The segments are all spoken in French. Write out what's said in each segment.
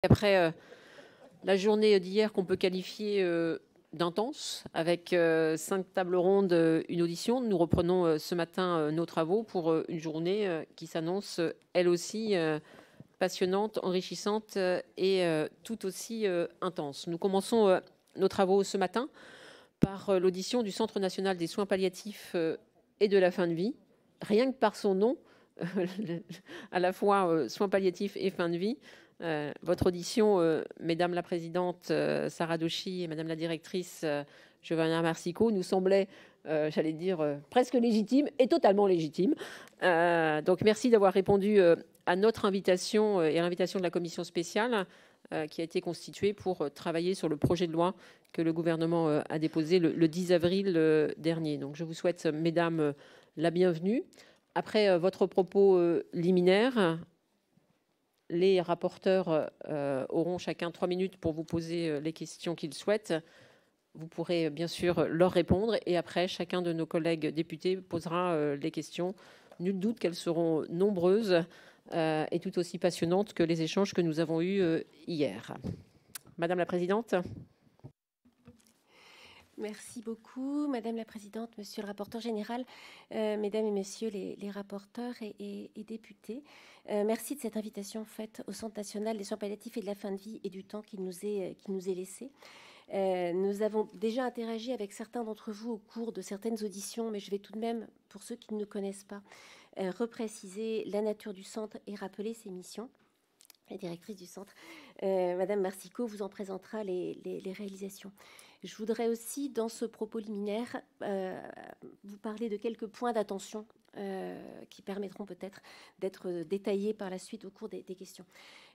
Après la journée d'hier qu'on peut qualifier d'intense, avec 5 tables rondes, une audition, nous reprenons ce matin nos travaux pour une journée qui s'annonce elle aussi passionnante, enrichissante et tout aussi intense. Nous commençons nos travaux ce matin par l'audition du Centre national des soins palliatifs et de la fin de vie. Rien que par son nom, à la fois soins palliatifs et fin de vie, votre audition, Mesdames la Présidente Sarah Doshi et Madame la Directrice Giovanna Marsico, nous semblait, j'allais dire, presque légitime et totalement légitime. Donc merci d'avoir répondu à notre invitation et à l'invitation de la commission spéciale qui a été constituée pour travailler sur le projet de loi que le gouvernement a déposé le 10 avril dernier. Donc je vous souhaite, Mesdames, la bienvenue. Après votre propos liminaire, les rapporteurs auront chacun 3 minutes pour vous poser les questions qu'ils souhaitent. Vous pourrez bien sûr leur répondre et après, chacun de nos collègues députés posera les questions. Nul doute qu'elles seront nombreuses et tout aussi passionnantes que les échanges que nous avons eus hier. Madame la Présidente. Merci beaucoup, Madame la Présidente, Monsieur le rapporteur général, Mesdames et Messieurs les rapporteurs et députés. Merci de cette invitation faite au Centre national des soins palliatifs et de la fin de vie et du temps qui nous est laissé. Nous avons déjà interagi avec certains d'entre vous au cours de certaines auditions, mais je vais tout de même, pour ceux qui ne nous connaissent pas, repréciser la nature du centre et rappeler ses missions. La directrice du centre, Madame Marsico, vous en présentera les réalisations. Je voudrais aussi, dans ce propos liminaire, vous parler de quelques points d'attention qui permettront peut-être d'être détaillés par la suite au cours des questions.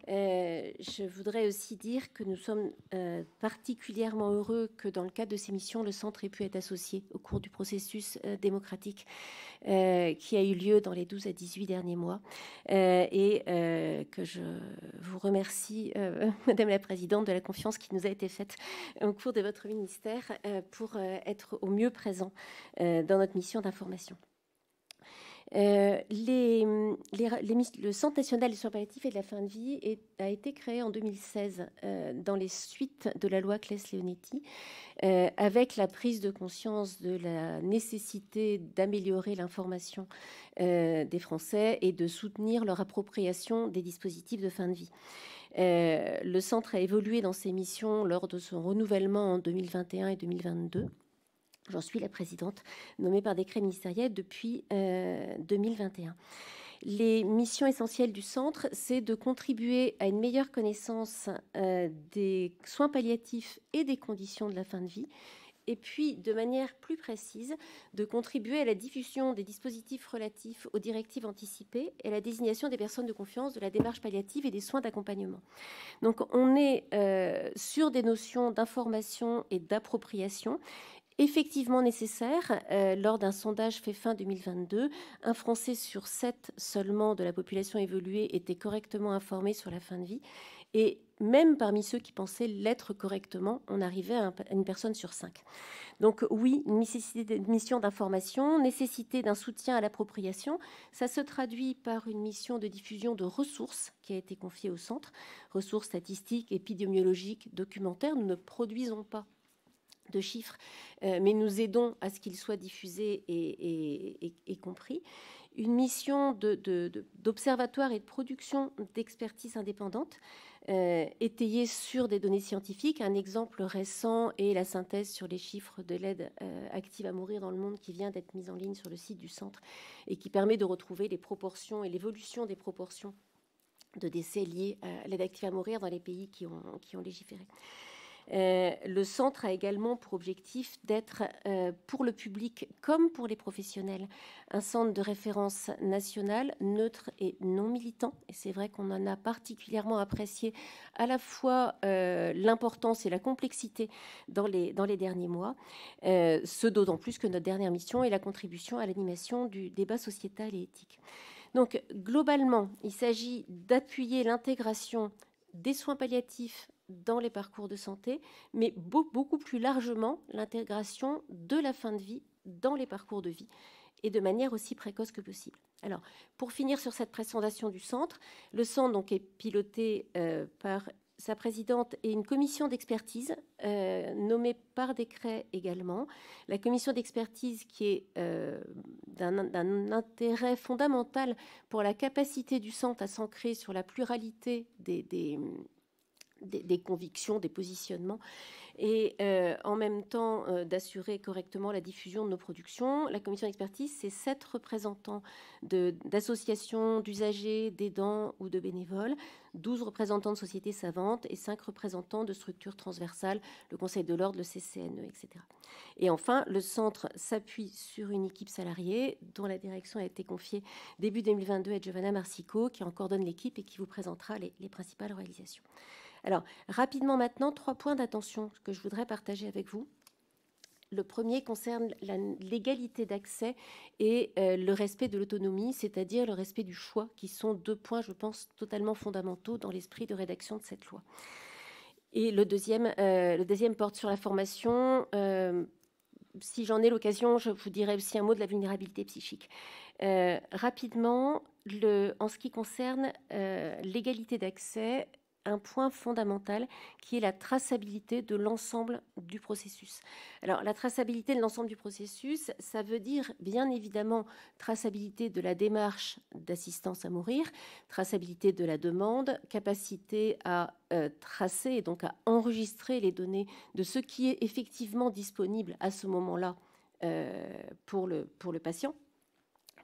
Je voudrais aussi dire que nous sommes particulièrement heureux que dans le cadre de ces missions, le centre ait pu être associé au cours du processus démocratique qui a eu lieu dans les 12 à 18 derniers mois et que je vous remercie, Madame la Présidente, de la confiance qui nous a été faite au cours de votre ministère pour être au mieux présent dans notre mission d'information. Le Centre national des soins palliatifs et de la fin de vie a été créé en 2016 dans les suites de la loi Claes-Leonetti avec la prise de conscience de la nécessité d'améliorer l'information des Français et de soutenir leur appropriation des dispositifs de fin de vie. Le centre a évolué dans ses missions lors de son renouvellement en 2021 et 2022. J'en suis la présidente, nommée par décret ministériel depuis 2021. Les missions essentielles du centre, c'est de contribuer à une meilleure connaissance des soins palliatifs et des conditions de la fin de vie, et puis, de manière plus précise, de contribuer à la diffusion des dispositifs relatifs aux directives anticipées et à la désignation des personnes de confiance de la démarche palliative et des soins d'accompagnement. Donc, on est sur des notions d'information et d'appropriation effectivement nécessaire. Lors d'un sondage fait fin 2022, un Français sur 7 seulement de la population évoluée était correctement informé sur la fin de vie. Et même parmi ceux qui pensaient l'être correctement, on arrivait à une personne sur 5. Donc oui, une nécessité de mission d'information, nécessité d'un soutien à l'appropriation. Ça se traduit par une mission de diffusion de ressources qui a été confiée au centre, ressources statistiques, épidémiologiques, documentaires. Nous ne produisons pas de chiffres, mais nous aidons à ce qu'ils soient diffusés et compris. Une mission d'observatoire et de production d'expertise indépendante étayée sur des données scientifiques. Un exemple récent est la synthèse sur les chiffres de l'aide active à mourir dans le monde qui vient d'être mise en ligne sur le site du centre et qui permet de retrouver les proportions et l'évolution des proportions de décès liés à l'aide active à mourir dans les pays qui ont légiféré. Le centre a également pour objectif d'être, pour le public comme pour les professionnels, un centre de référence national, neutre et non militant. Et c'est vrai qu'on en a particulièrement apprécié à la fois l'importance et la complexité dans les derniers mois, ce d'autant plus que notre dernière mission est la contribution à l'animation du débat sociétal et éthique. Donc, globalement, il s'agit d'appuyer l'intégration des soins palliatifs dans les parcours de santé, mais beaucoup plus largement l'intégration de la fin de vie dans les parcours de vie et de manière aussi précoce que possible. Alors, pour finir sur cette présentation du centre, le centre donc, est piloté par sa présidente et une commission d'expertise nommée par décret également. La commission d'expertise qui est d'un intérêt fondamental pour la capacité du centre à s'ancrer sur la pluralité des convictions, des positionnements, et en même temps d'assurer correctement la diffusion de nos productions. La commission d'expertise, c'est 7 représentants d'associations, d'usagers, d'aidants ou de bénévoles, 12 représentants de sociétés savantes et 5 représentants de structures transversales, le Conseil de l'Ordre, le CCNE, etc. Et enfin, le centre s'appuie sur une équipe salariée dont la direction a été confiée début 2022 à Giovanna Marsico, qui en coordonne l'équipe et qui vous présentera les principales réalisations. Alors, rapidement maintenant, 3 points d'attention que je voudrais partager avec vous. Le premier concerne l'égalité d'accès et le respect de l'autonomie, c'est-à-dire le respect du choix, qui sont 2 points, je pense, totalement fondamentaux dans l'esprit de rédaction de cette loi. Et le deuxième porte sur la formation. Si j'en ai l'occasion, je vous dirai aussi un mot de la vulnérabilité psychique. Rapidement, en ce qui concerne l'égalité d'accès, un point fondamental qui est la traçabilité de l'ensemble du processus. Alors, la traçabilité de l'ensemble du processus, ça veut dire bien évidemment traçabilité de la démarche d'assistance à mourir, traçabilité de la demande, capacité à tracer et donc à enregistrer les données de ce qui est effectivement disponible à ce moment-là pour le patient.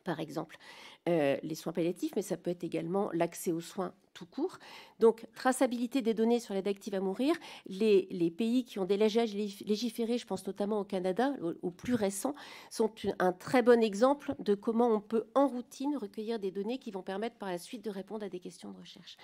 Par exemple, les soins palliatifs, mais ça peut être également l'accès aux soins tout court. Donc, traçabilité des données sur l'aide active à mourir. Les pays qui ont déjà légiféré, je pense notamment au Canada, au plus récent, sont un très bon exemple de comment on peut en routine recueillir des données qui vont permettre par la suite de répondre à des questions de recherche.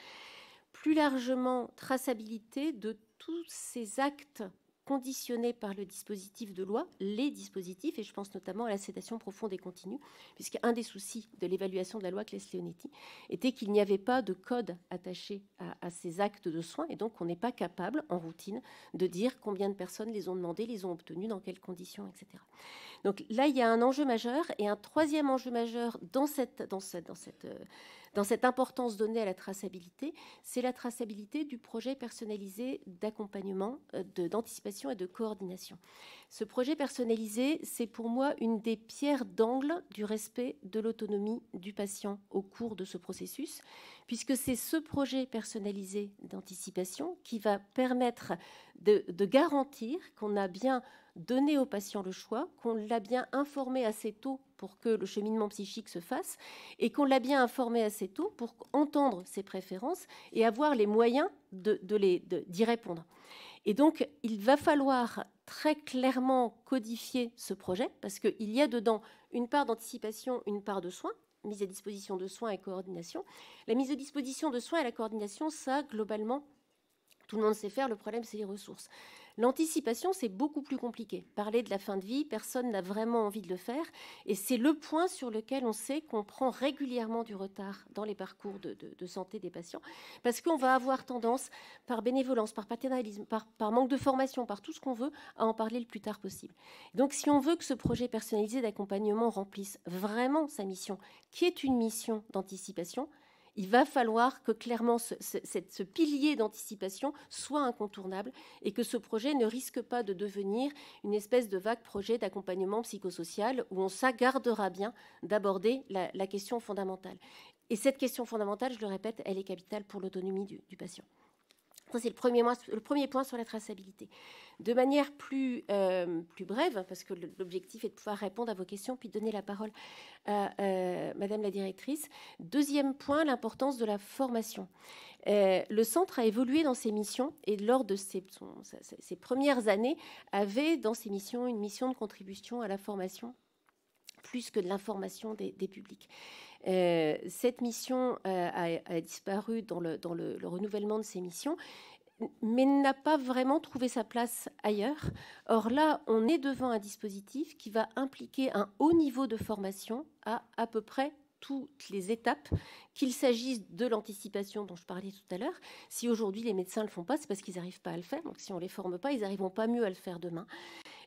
Plus largement, traçabilité de tous ces actes conditionnés par le dispositif de loi, les dispositifs, et je pense notamment à la sédation profonde et continue, puisqu'un des soucis de l'évaluation de la loi Claes-Leonetti était qu'il n'y avait pas de code attaché à ces actes de soins, et donc on n'est pas capable, en routine, de dire combien de personnes les ont demandés, les ont obtenus, dans quelles conditions, etc. Donc là, il y a un enjeu majeur, et un troisième enjeu majeur dans cette importance donnée à la traçabilité, c'est la traçabilité du projet personnalisé d'accompagnement, d'anticipation et de coordination. Ce projet personnalisé, c'est pour moi une des pierres d'angle du respect de l'autonomie du patient au cours de ce processus, puisque c'est ce projet personnalisé d'anticipation qui va permettre de garantir qu'on a bien donné au patient le choix, qu'on l'a bien informé assez tôt pour que le cheminement psychique se fasse et qu'on l'a bien informé assez tôt pour entendre ses préférences et avoir les moyens d'y répondre. Et donc, il va falloir très clairement codifier ce projet parce qu'il y a dedans une part d'anticipation, une part de soins, mise à disposition de soins et coordination. La mise à disposition de soins et la coordination, ça, globalement, tout le monde sait faire, le problème, c'est les ressources. L'anticipation, c'est beaucoup plus compliqué. Parler de la fin de vie, personne n'a vraiment envie de le faire. Et c'est le point sur lequel on sait qu'on prend régulièrement du retard dans les parcours de santé des patients. Parce qu'on va avoir tendance, par bénévolence, par paternalisme, par manque de formation, par tout ce qu'on veut, à en parler le plus tard possible. Donc, si on veut que ce projet personnalisé d'accompagnement remplisse vraiment sa mission, qui est une mission d'anticipation, il va falloir que clairement ce pilier d'anticipation soit incontournable et que ce projet ne risque pas de devenir une espèce de vague projet d'accompagnement psychosocial où on s'aggardera bien d'aborder la question fondamentale. Et cette question fondamentale, je le répète, elle est capitale pour l'autonomie du patient. Ça, c'est le premier point sur la traçabilité. De manière plus brève, parce que l'objectif est de pouvoir répondre à vos questions, puis donner la parole à Madame la directrice. Deuxième point, l'importance de la formation. Le centre a évolué dans ses missions et lors de ses premières années, avait dans ses missions une mission de contribution à la formation plus que de l'information des publics. Cette mission a disparu dans le renouvellement de ses missions, mais n'a pas vraiment trouvé sa place ailleurs. Or là, on est devant un dispositif qui va impliquer un haut niveau de formation à peu près toutes les étapes, qu'il s'agisse de l'anticipation dont je parlais tout à l'heure. Si aujourd'hui les médecins ne le font pas, c'est parce qu'ils n'arrivent pas à le faire. Donc si on ne les forme pas, ils n'arriveront pas mieux à le faire demain.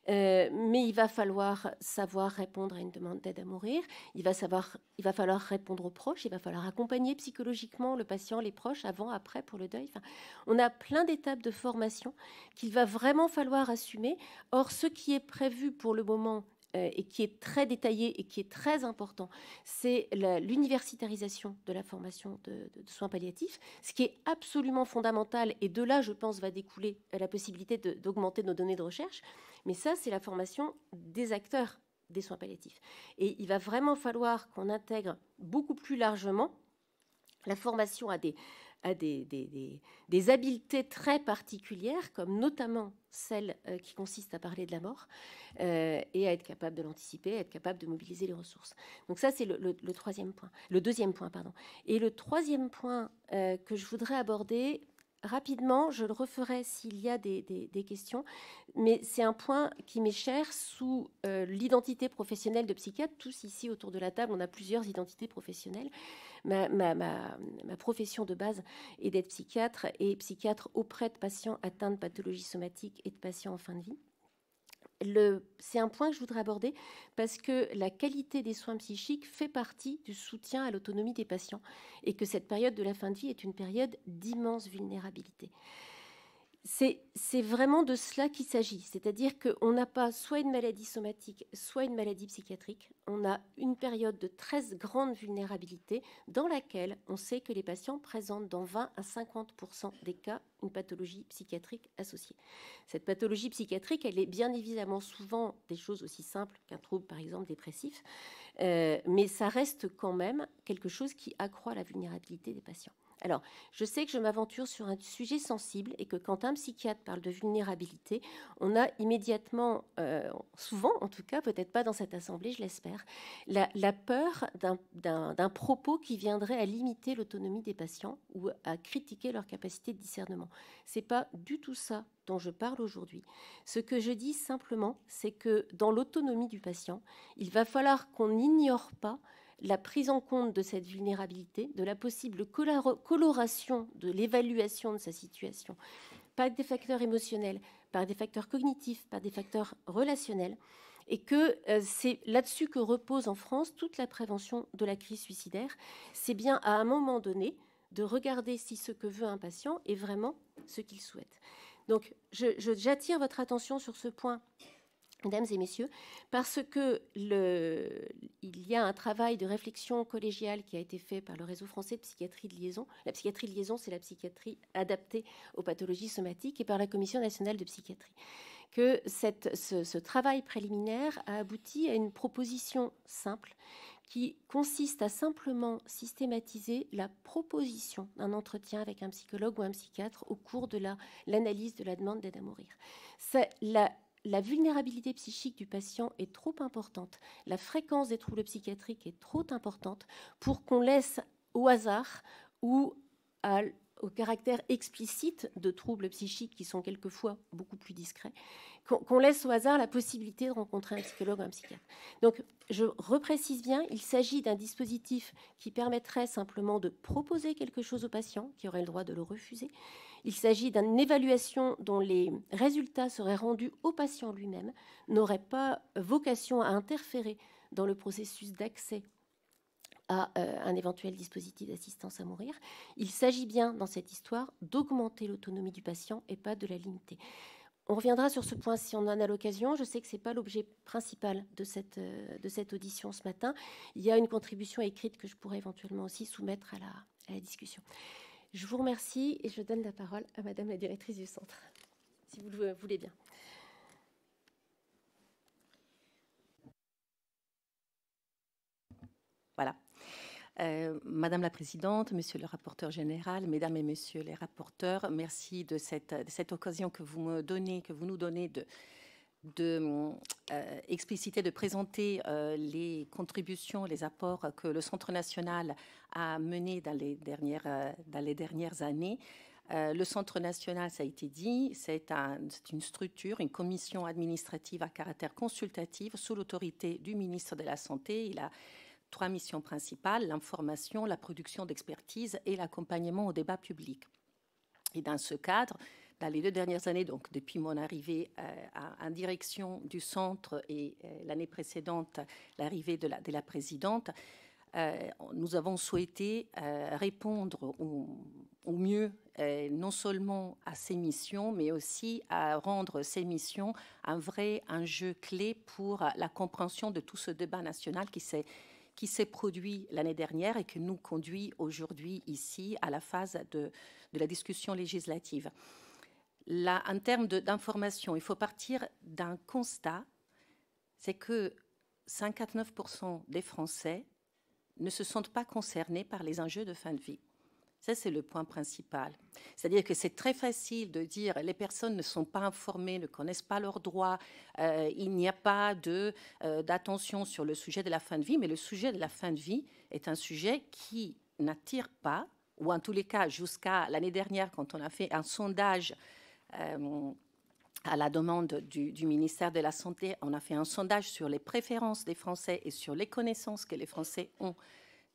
Mais il va falloir savoir répondre à une demande d'aide à mourir. Il va falloir répondre aux proches. Il va falloir accompagner psychologiquement le patient, les proches, avant, après, pour le deuil. Enfin, on a plein d'étapes de formation qu'il va vraiment falloir assumer. Or, ce qui est prévu pour le moment et qui est très détaillé et qui est très important, c'est l'universitarisation de la formation de soins palliatifs, ce qui est absolument fondamental. Et de là, je pense, va découler la possibilité d'augmenter nos données de recherche. Mais ça, c'est la formation des acteurs des soins palliatifs. Et il va vraiment falloir qu'on intègre beaucoup plus largement la formation à des habiletés très particulières, comme notamment celle qui consiste à parler de la mort et à être capable de l'anticiper, à être capable de mobiliser les ressources. Donc ça, c'est le troisième point. Le deuxième point, pardon. Et le troisième point que je voudrais aborder rapidement, je le referai s'il y a des questions, mais c'est un point qui m'est cher sous l'identité professionnelle de psychiatre. Tous ici autour de la table, on a plusieurs identités professionnelles. Ma profession de base est d'être psychiatre et psychiatre auprès de patients atteints de pathologies somatiques et de patients en fin de vie. C'est un point que je voudrais aborder parce que la qualité des soins psychiques fait partie du soutien à l'autonomie des patients et que cette période de la fin de vie est une période d'immense vulnérabilité. C'est vraiment de cela qu'il s'agit, c'est-à-dire qu'on n'a pas soit une maladie somatique, soit une maladie psychiatrique. On a une période de très grande vulnérabilité dans laquelle on sait que les patients présentent dans 20 à 50% des cas une pathologie psychiatrique associée. Cette pathologie psychiatrique, elle est bien évidemment souvent des choses aussi simples qu'un trouble, par exemple, dépressif, mais ça reste quand même quelque chose qui accroît la vulnérabilité des patients. Alors, je sais que je m'aventure sur un sujet sensible et que quand un psychiatre parle de vulnérabilité, on a immédiatement, souvent en tout cas, peut-être pas dans cette assemblée, je l'espère, la peur d'un propos qui viendrait à limiter l'autonomie des patients ou à critiquer leur capacité de discernement. C'est pas du tout ça dont je parle aujourd'hui. Ce que je dis simplement, c'est que dans l'autonomie du patient, il va falloir qu'on n'ignore pas la prise en compte de cette vulnérabilité, de la possible coloration de l'évaluation de sa situation par des facteurs émotionnels, par des facteurs cognitifs, par des facteurs relationnels, et que c'est là-dessus que repose en France toute la prévention de la crise suicidaire. C'est bien à un moment donné de regarder si ce que veut un patient est vraiment ce qu'il souhaite. Donc j'attire votre attention sur ce point, mesdames et messieurs, parce que il y a un travail de réflexion collégiale qui a été fait par le réseau français de psychiatrie de liaison. La psychiatrie de liaison, c'est la psychiatrie adaptée aux pathologies somatiques, et par la Commission nationale de psychiatrie. Que ce travail préliminaire a abouti à une proposition simple qui consiste à simplement systématiser la proposition d'un entretien avec un psychologue ou un psychiatre au cours de l'analyse de la demande d'aide à mourir. La vulnérabilité psychique du patient est trop importante, la fréquence des troubles psychiatriques est trop importante pour qu'on laisse au hasard ou au caractère explicite de troubles psychiques qui sont quelquefois beaucoup plus discrets, qu'on laisse au hasard la possibilité de rencontrer un psychologue ou un psychiatre. Donc, je reprécise bien, il s'agit d'un dispositif qui permettrait simplement de proposer quelque chose au patient, qui aurait le droit de le refuser. Il s'agit d'une évaluation dont les résultats seraient rendus au patient lui-même, n'aurait pas vocation à interférer dans le processus d'accès à un éventuel dispositif d'assistance à mourir. Il s'agit bien, dans cette histoire, d'augmenter l'autonomie du patient et pas de la limiter. On reviendra sur ce point si on en a l'occasion. Je sais que ce n'est pas l'objet principal de cette audition ce matin. Il y a une contribution écrite que je pourrais éventuellement aussi soumettre à la discussion. Je vous remercie et je donne la parole à Madame la directrice du centre, si vous le voulez bien. Voilà. Madame la Présidente, Monsieur le rapporteur général, Mesdames et Messieurs les rapporteurs, merci de cette occasion que vous nous donnez de expliciter, de présenter les contributions, les apports que le Centre national a menés dans les dernières années. Le Centre national, ça a été dit, c'est une structure, une commission administrative à caractère consultatif sous l'autorité du ministre de la Santé. Il a 3 missions principales, l'information, la production d'expertise et l'accompagnement au débat public. Et dans ce cadre, dans les 2 dernières années, donc depuis mon arrivée en direction du centre et l'année précédente, l'arrivée de la présidente, nous avons souhaité répondre au mieux non seulement à ces missions, mais aussi à rendre ces missions un vrai enjeu clé pour la compréhension de tout ce débat national qui s'est produit l'année dernière et que nous conduit aujourd'hui ici à la phase de la discussion législative. Là, en termes d'information, il faut partir d'un constat, c'est que 59% des Français ne se sentent pas concernés par les enjeux de fin de vie. Ça, c'est le point principal. C'est-à-dire que c'est très facile de dire les personnes ne sont pas informées, ne connaissent pas leurs droits, il n'y a pas d'attention sur le sujet de la fin de vie, mais le sujet de la fin de vie est un sujet qui n'attire pas, ou en tous les cas, jusqu'à l'année dernière, quand on a fait un sondage à la demande du ministère de la Santé, on a fait un sondage sur les préférences des Français et sur les connaissances que les Français ont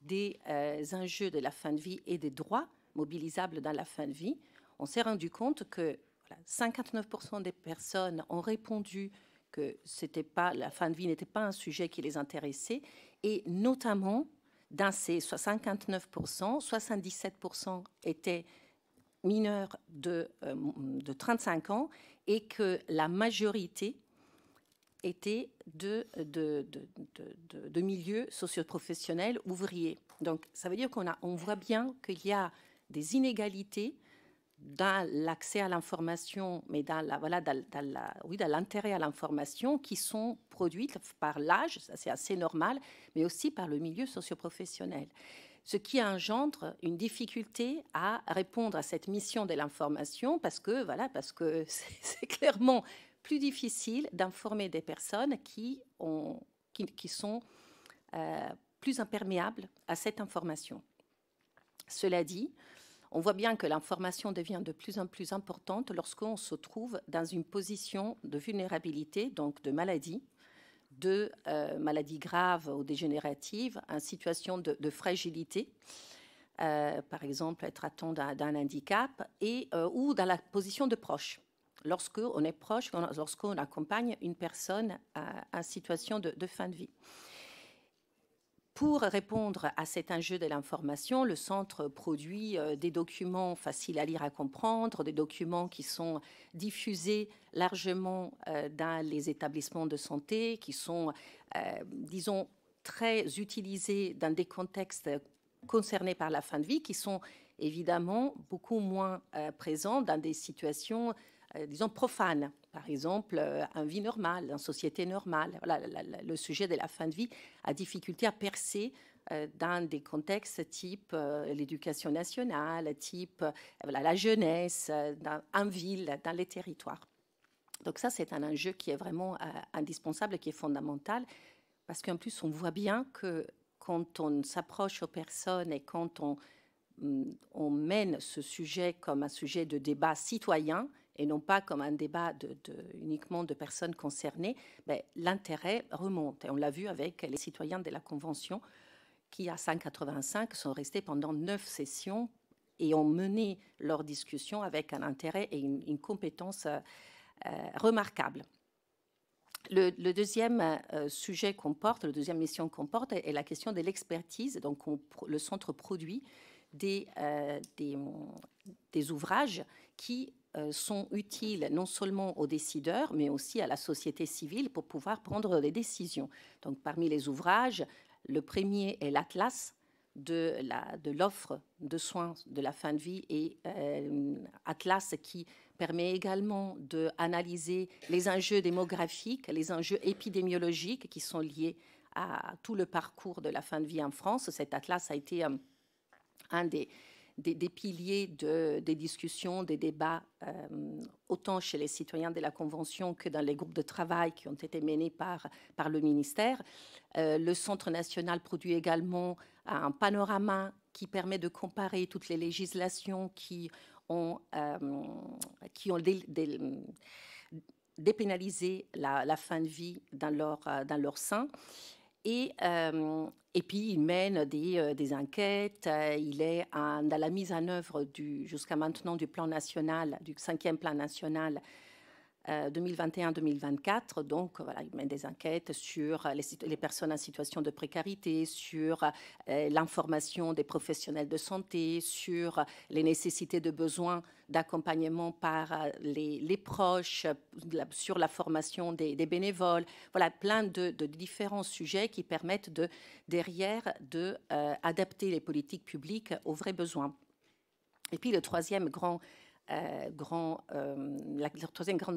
des enjeux de la fin de vie et des droits mobilisables dans la fin de vie. On s'est rendu compte que 59% des personnes ont répondu que la fin de vie n'était pas un sujet qui les intéressait, et notamment dans ces 59%, 77% étaient mineurs de 35 ans et que la majorité était de milieux socioprofessionnels ouvriers. Donc, ça veut dire on voit bien qu'il y a des inégalités dans l'accès à l'information, mais dans l'intérêt à l'information qui sont produites par l'âge, ça c'est assez normal, mais aussi par le milieu socioprofessionnel. Ce qui engendre une difficulté à répondre à cette mission de l'information parce que c'est clairement plus difficile d'informer des personnes qui sont plus imperméables à cette information. Cela dit, on voit bien que l'information devient de plus en plus importante lorsqu'on se trouve dans une position de vulnérabilité, donc de maladie, de maladies graves ou dégénératives, en situation de fragilité, par exemple être atteint d'un handicap, ou dans la position de proche, lorsqu'on est proche, lorsqu'on accompagne une personne en situation de fin de vie. Pour répondre à cet enjeu de l'information, le centre produit des documents faciles à lire, à comprendre, des documents qui sont diffusés largement dans les établissements de santé, qui sont, disons, très utilisés dans des contextes concernés par la fin de vie, qui sont évidemment beaucoup moins présents dans des situations, disons, profanes. Par exemple, une vie normale, une société normale. Voilà, le sujet de la fin de vie a difficulté à percer dans des contextes type l'éducation nationale, type la jeunesse, en ville, dans les territoires. Donc ça, c'est un enjeu qui est vraiment indispensable, qui est fondamental, parce qu'en plus, on voit bien que quand on s'approche aux personnes et quand on mène ce sujet comme un sujet de débat citoyen, et non pas comme un débat uniquement de personnes concernées, l'intérêt remonte. Et on l'a vu avec les citoyens de la Convention qui, à 185, sont restés pendant 9 sessions et ont mené leurs discussions avec un intérêt et une compétence remarquable. Le deuxième sujet qu'on porte, la deuxième mission qu'on porte est la question de l'expertise. Donc, le centre produit des ouvrages qui sont utiles non seulement aux décideurs, mais aussi à la société civile pour pouvoir prendre des décisions. Donc, parmi les ouvrages, le premier est l'Atlas de l'offre de soins de la fin de vie et Atlas qui permet également d'analyser les enjeux démographiques, les enjeux épidémiologiques qui sont liés à tout le parcours de la fin de vie en France. Cet Atlas a été un des piliers des discussions, des débats, autant chez les citoyens de la Convention que dans les groupes de travail qui ont été menés par le ministère. Le Centre national produit également un panorama qui permet de comparer toutes les législations qui ont dépénalisé la fin de vie dans leur sein. Et puis, il mène des enquêtes. Il est dans la mise en œuvre jusqu'à maintenant du plan national, du 5e plan national 2021-2024. Donc, voilà, il mène des enquêtes sur les personnes en situation de précarité, sur l'information des professionnels de santé, sur les nécessités de besoins d'accompagnement par les proches, sur la formation des bénévoles. Voilà, plein de différents sujets qui permettent derrière d'adapter les politiques publiques aux vrais besoins. Et puis, la troisième grande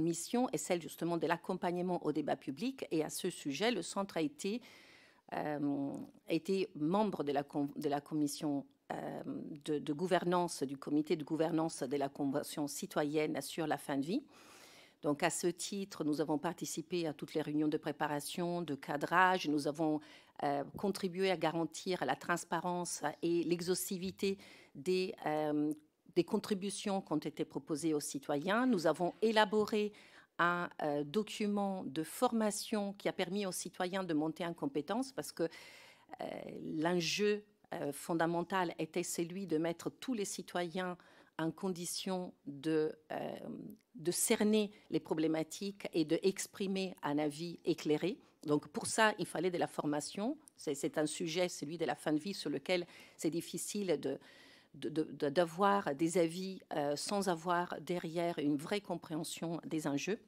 mission est celle justement de l'accompagnement au débat public. Et à ce sujet, le Centre a été membre de la commission de gouvernance, du comité de gouvernance de la Convention citoyenne sur la fin de vie. Donc, à ce titre, nous avons participé à toutes les réunions de préparation, de cadrage. Nous avons contribué à garantir la transparence et l'exhaustivité des contributions qui ont été proposées aux citoyens. Nous avons élaboré un document de formation qui a permis aux citoyens de monter en compétences, parce que l'enjeu fondamental était celui de mettre tous les citoyens en condition de cerner les problématiques et d'exprimer un avis éclairé. Donc pour ça, il fallait de la formation. C'est un sujet, celui de la fin de vie, sur lequel c'est difficile d'avoir des avis sans avoir derrière une vraie compréhension des enjeux.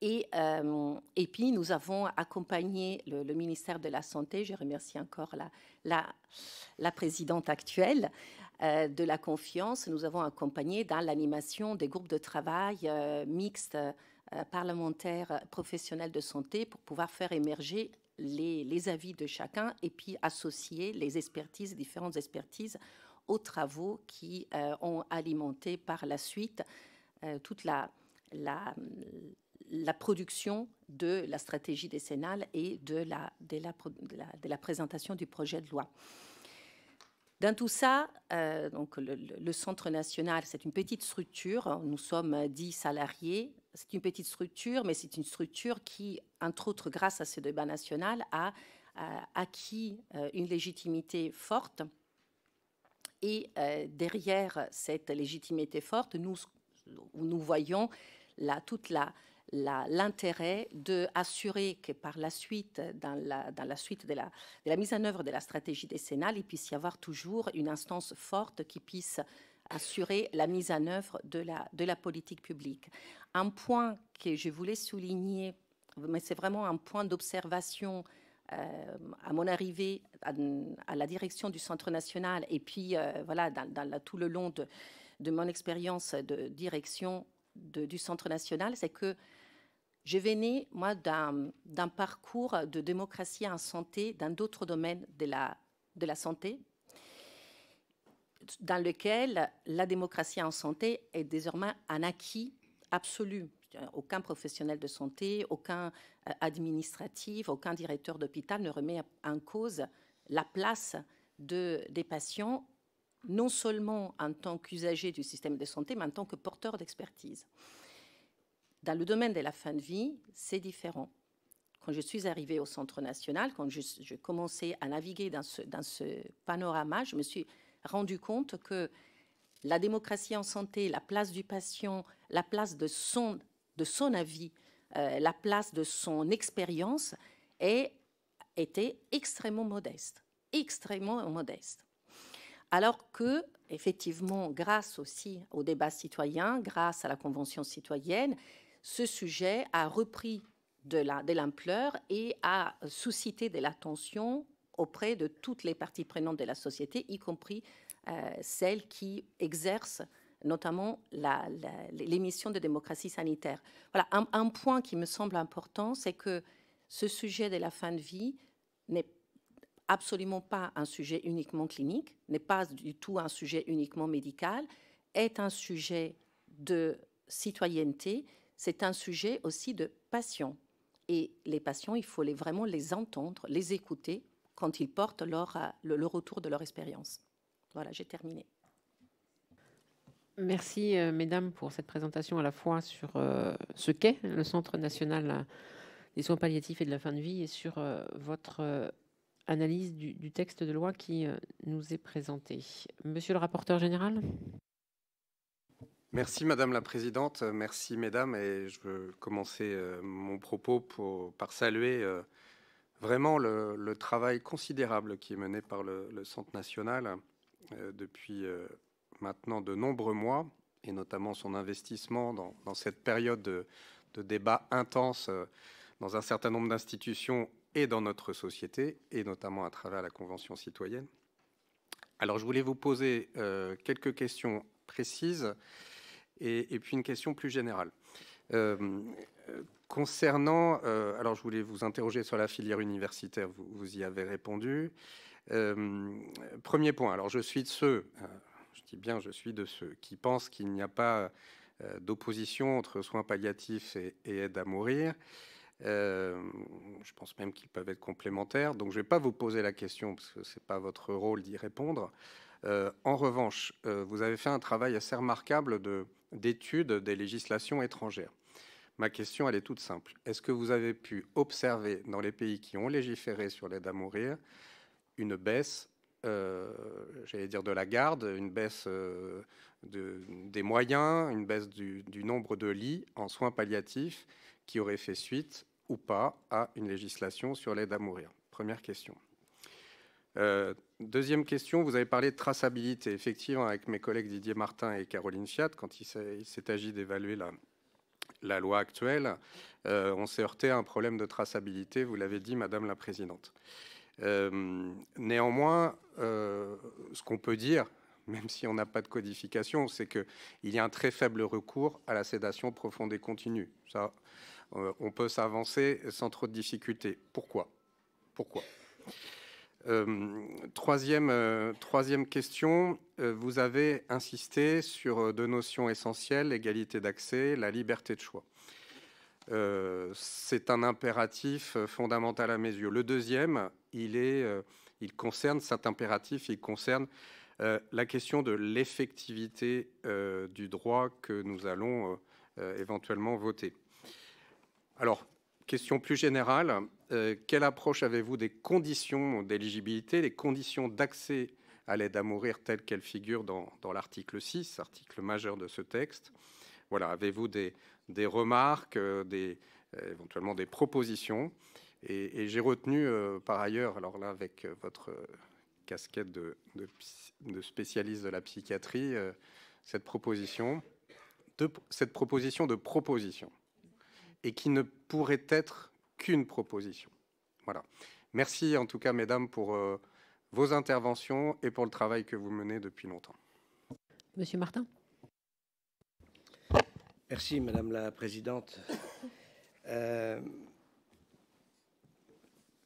Et puis, nous avons accompagné le ministère de la Santé. Je remercie encore la présidente actuelle de la Confiance. Nous avons accompagné dans l'animation des groupes de travail mixtes parlementaires professionnels de santé pour pouvoir faire émerger les avis de chacun et puis associer les différentes expertises aux travaux qui ont alimenté par la suite toute la production de la stratégie décennale et de la présentation du projet de loi. Dans tout ça, donc le Centre national, c'est une petite structure. Nous sommes 10 salariés. C'est une petite structure, mais c'est une structure qui, entre autres, grâce à ce débat national, a acquis une légitimité forte. Et derrière cette légitimité forte, nous voyons l'intérêt d'assurer que par la suite, dans la suite de la mise en œuvre de la stratégie décennale, il puisse y avoir toujours une instance forte qui puisse assurer la mise en œuvre de la politique publique. Un point que je voulais souligner, mais c'est vraiment un point d'observation à mon arrivée à la direction du Centre national et puis voilà, tout le long de mon expérience de direction du Centre national, c'est que je venais, moi, d'un parcours de démocratie en santé dans d'autres domaines de la santé, dans lequel la démocratie en santé est désormais un acquis absolu. Aucun professionnel de santé, aucun administratif, aucun directeur d'hôpital ne remet en cause la place des patients, non seulement en tant qu'usagers du système de santé, mais en tant que porteurs d'expertise. Dans le domaine de la fin de vie, c'est différent. Quand je suis arrivée au Centre national, quand je commençais à naviguer dans ce panorama, je me suis rendu compte que la démocratie en santé, la place du patient, la place de son avis, la place de son expérience était extrêmement modeste. Alors que, effectivement, grâce aussi au débat citoyen, grâce à la Convention citoyenne, ce sujet a repris de l'ampleur et a suscité de l'attention auprès de toutes les parties prenantes de la société, y compris celles qui exercent notamment les missions de démocratie sanitaire. Voilà, un point qui me semble important, c'est que ce sujet de la fin de vie n'est absolument pas un sujet uniquement clinique, n'est pas du tout un sujet uniquement médical, est un sujet de citoyenneté, c'est un sujet aussi de passion. Et les patients, il faut vraiment les entendre, les écouter quand ils portent le retour de leur expérience. Voilà, j'ai terminé. Merci, mesdames, pour cette présentation à la fois sur ce qu'est le Centre national des soins palliatifs et de la fin de vie et sur votre analyse du texte de loi qui nous est présenté. Monsieur le rapporteur général. Merci Madame la Présidente, merci Mesdames, et je veux commencer mon propos par saluer vraiment le travail considérable qui est mené par le Centre national depuis maintenant de nombreux mois, et notamment son investissement dans cette période de débat intense dans un certain nombre d'institutions et dans notre société, et notamment à travers la Convention citoyenne. Alors je voulais vous poser quelques questions précises et puis une question plus générale. Concernant, alors je voulais vous interroger sur la filière universitaire, vous y avez répondu. Premier point, alors je suis de ceux, je dis bien je suis de ceux qui pensent qu'il n'y a pas d'opposition entre soins palliatifs et aide à mourir. Je pense même qu'ils peuvent être complémentaires, donc je ne vais pas vous poser la question parce que ce n'est pas votre rôle d'y répondre. En revanche, vous avez fait un travail assez remarquable d'étude des législations étrangères. Ma question, elle est toute simple. Est-ce que vous avez pu observer dans les pays qui ont légiféré sur l'aide à mourir une baisse, j'allais dire de la garde, une baisse des moyens, une baisse du nombre de lits en soins palliatifs qui aurait fait suite ou pas à une législation sur l'aide à mourir? Première question. Deuxième question, vous avez parlé de traçabilité. Effectivement, avec mes collègues Didier Martin et Caroline Fiat, quand il s'est agi d'évaluer la loi actuelle, on s'est heurté à un problème de traçabilité, vous l'avez dit, Madame la Présidente. Néanmoins, ce qu'on peut dire, même si on n'a pas de codification, c'est qu'il y a un très faible recours à la sédation profonde et continue. Ça, on peut s'avancer sans trop de difficultés. Pourquoi? Troisième question, vous avez insisté sur deux notions essentielles, l'égalité d'accès, la liberté de choix. C'est un impératif fondamental à mes yeux. Le deuxième, il concerne cet impératif, il concerne la question de l'effectivité du droit que nous allons éventuellement voter. Alors, question plus générale, quelle approche avez-vous des conditions d'éligibilité, des conditions d'accès à l'aide à mourir telles qu'elles figurent dans l'article 6, article majeur de ce texte? Voilà, avez-vous des remarques, éventuellement des propositions? Et j'ai retenu par ailleurs, alors là avec votre casquette de spécialiste de la psychiatrie, cette proposition de proposition, et qui ne pourrait être qu'une proposition. Voilà. Merci en tout cas, mesdames, pour vos interventions et pour le travail que vous menez depuis longtemps. Monsieur Martin. Merci, Madame la Présidente.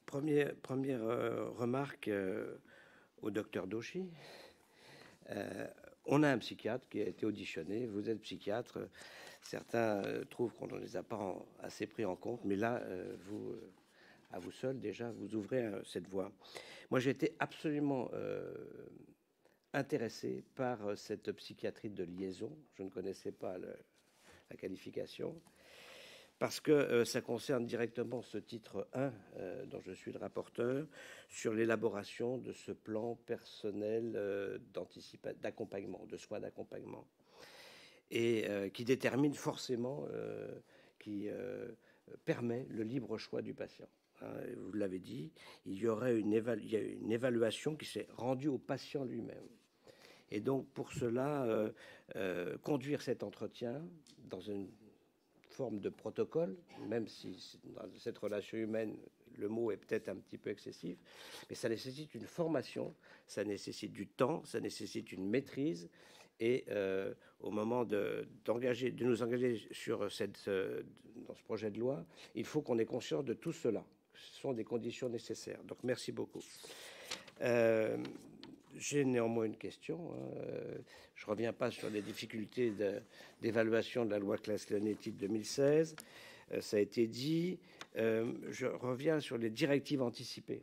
Première remarque au docteur Dauchy. On a un psychiatre qui a été auditionné. Vous êtes psychiatre. Certains trouvent qu'on ne les a pas assez pris en compte, mais là, à vous seul, déjà, vous ouvrez cette voie. Moi, j'ai été absolument intéressé par cette psychiatrie de liaison. Je ne connaissais pas la qualification, parce que ça concerne directement ce titre 1 dont je suis le rapporteur, sur l'élaboration de ce plan personnel d'accompagnement, de soins d'accompagnement, et qui détermine forcément, qui permet le libre choix du patient. Vous l'avez dit, il y aurait une évaluation qui s'est rendue au patient lui-même. Et donc, pour cela, conduire cet entretien dans une forme de protocole, même si dans cette relation humaine, le mot est peut-être un petit peu excessif, mais ça nécessite une formation, ça nécessite du temps, ça nécessite une maîtrise. Et au moment de nous engager sur dans ce projet de loi, il faut qu'on ait conscience de tout cela. Ce sont des conditions nécessaires. Donc, merci beaucoup. J'ai néanmoins une question. Je ne reviens pas sur les difficultés d'évaluation de la loi Claes-Leonetti de 2016. Ça a été dit. Je reviens sur les directives anticipées.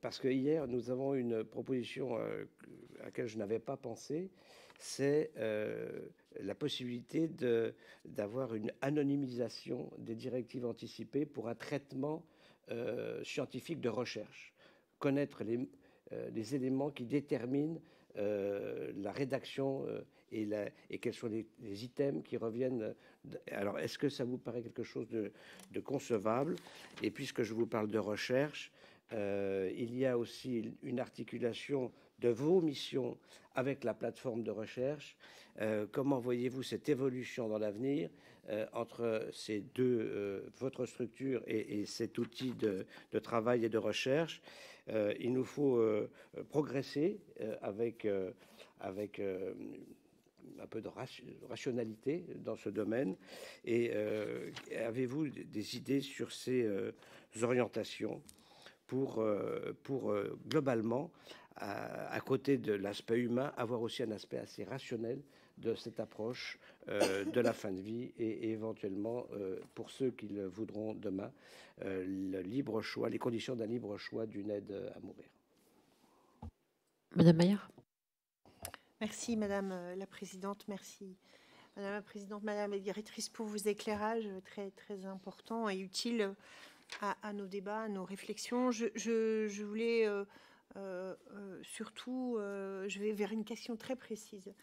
Parce que hier, nous avons une proposition à laquelle je n'avais pas pensé. C'est la possibilité d'avoir une anonymisation des directives anticipées pour un traitement scientifique de recherche, connaître les éléments qui déterminent la rédaction et quels sont les items qui reviennent. Alors, est-ce que ça vous paraît quelque chose de concevable? Et puisque je vous parle de recherche, il y a aussi une articulation de vos missions avec la plateforme de recherche. Comment voyez-vous cette évolution dans l'avenir entre ces deux, votre structure et cet outil de travail et de recherche? Il nous faut progresser avec un peu de rationalité dans ce domaine. Et avez-vous des idées sur ces orientations pour globalement, à côté de l'aspect humain, avoir aussi un aspect assez rationnel de cette approche de la fin de vie et éventuellement, pour ceux qui le voudront demain, le libre choix, les conditions d'un libre choix d'une aide à mourir. Madame Maillard. Merci Madame la Présidente, merci Madame la Présidente, Madame la Directrice pour vos éclairages très, très importants et utiles à nos débats, à nos réflexions. Je voulais surtout, je vais vers une question très précise.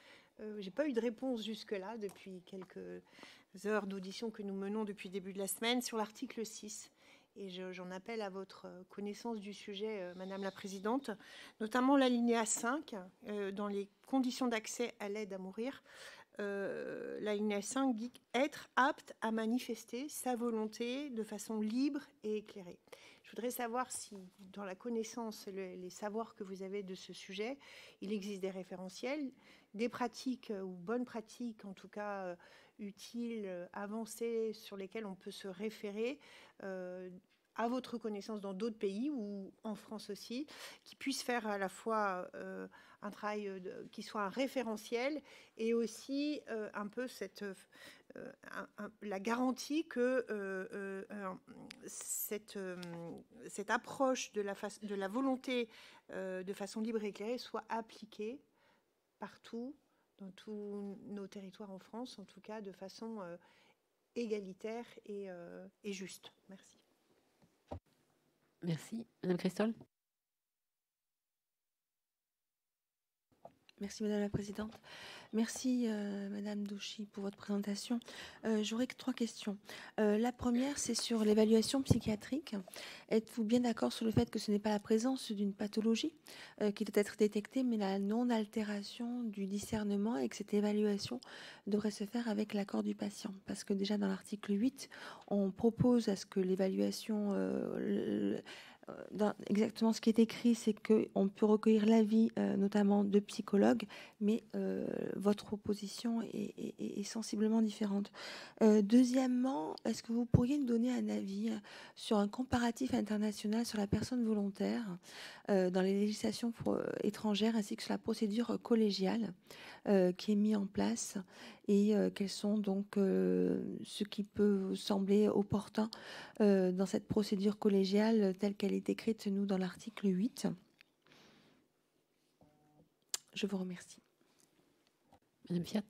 J'ai pas eu de réponse jusque-là depuis quelques heures d'audition que nous menons depuis le début de la semaine sur l'article 6. Et j'en appelle à votre connaissance du sujet, Madame la Présidente, notamment l'alinéa 5, dans les conditions d'accès à l'aide à mourir. L'alinéa 5 dit être apte à manifester sa volonté de façon libre et éclairée. Je voudrais savoir si, dans la connaissance, les savoirs que vous avez de ce sujet, il existe des référentiels, des pratiques ou bonnes pratiques, en tout cas utiles, avancées, sur lesquelles on peut se référer à votre connaissance dans d'autres pays ou en France aussi, qui puissent faire à la fois un travail qui soit un référentiel et aussi un peu la garantie que cette approche de la volonté de façon libre et éclairée soit appliquée partout, dans tous nos territoires en France, en tout cas de façon égalitaire et juste. Merci. Merci. Madame Christol. Merci Madame la Présidente. Merci Madame Douchy pour votre présentation. J'aurais 3 questions. La première, c'est sur l'évaluation psychiatrique. Êtes-vous bien d'accord sur le fait que ce n'est pas la présence d'une pathologie qui doit être détectée, mais la non-altération du discernement et que cette évaluation devrait se faire avec l'accord du patient? Parce que déjà dans l'article 8, on propose à ce que l'évaluation... exactement ce qui est écrit, c'est qu'on peut recueillir l'avis notamment de psychologues, mais votre proposition est sensiblement différente. Deuxièmement, est-ce que vous pourriez nous donner un avis sur un comparatif international sur la personne volontaire dans les législations étrangères ainsi que sur la procédure collégiale qui est mise en place et quels sont donc ce qui peut vous sembler opportun dans cette procédure collégiale telle qu'elle est décrite, nous, dans l'article 8. Je vous remercie. Madame Fiat.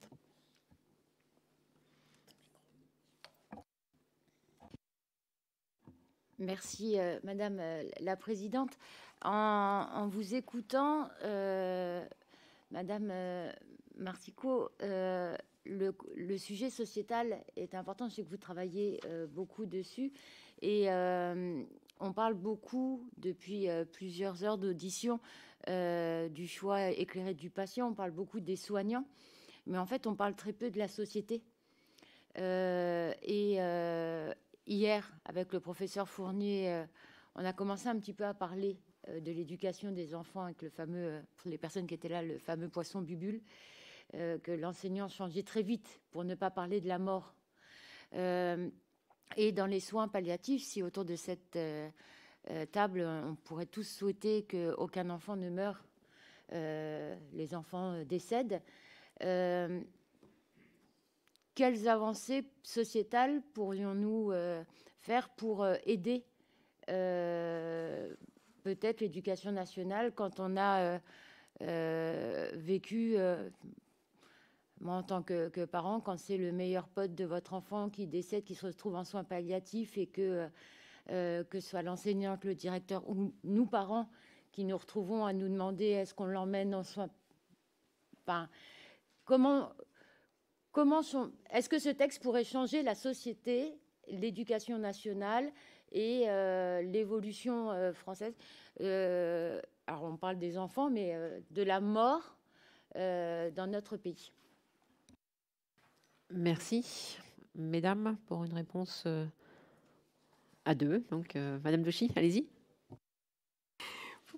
Merci, Madame la Présidente. En vous écoutant, Madame Martico, le sujet sociétal est important. Je sais que vous travaillez beaucoup dessus. Et on parle beaucoup, depuis plusieurs heures d'audition, du choix éclairé du patient. On parle beaucoup des soignants. Mais en fait, on parle très peu de la société. Hier, avec le professeur Fournier, on a commencé un petit peu à parler de l'éducation des enfants avec le fameux, pour les personnes qui étaient là, le fameux poisson bubule, que l'enseignant changeait très vite pour ne pas parler de la mort. Et dans les soins palliatifs, si autour de cette table, on pourrait tous souhaiter qu'aucun enfant ne meure, les enfants décèdent, quelles avancées sociétales pourrions-nous faire pour aider peut-être l'éducation nationale quand on a vécu moi, en tant que parent, quand c'est le meilleur pote de votre enfant qui décède, qui se retrouve en soins palliatifs et que ce soit l'enseignante, le directeur ou nous, parents, qui nous retrouvons à nous demander est-ce qu'on l'emmène en soins... Enfin, est-ce que ce texte pourrait changer la société, l'éducation nationale et l'évolution française alors, on parle des enfants, mais de la mort dans notre pays. Merci, mesdames, pour une réponse à deux. Donc, Madame Douchy, allez-y.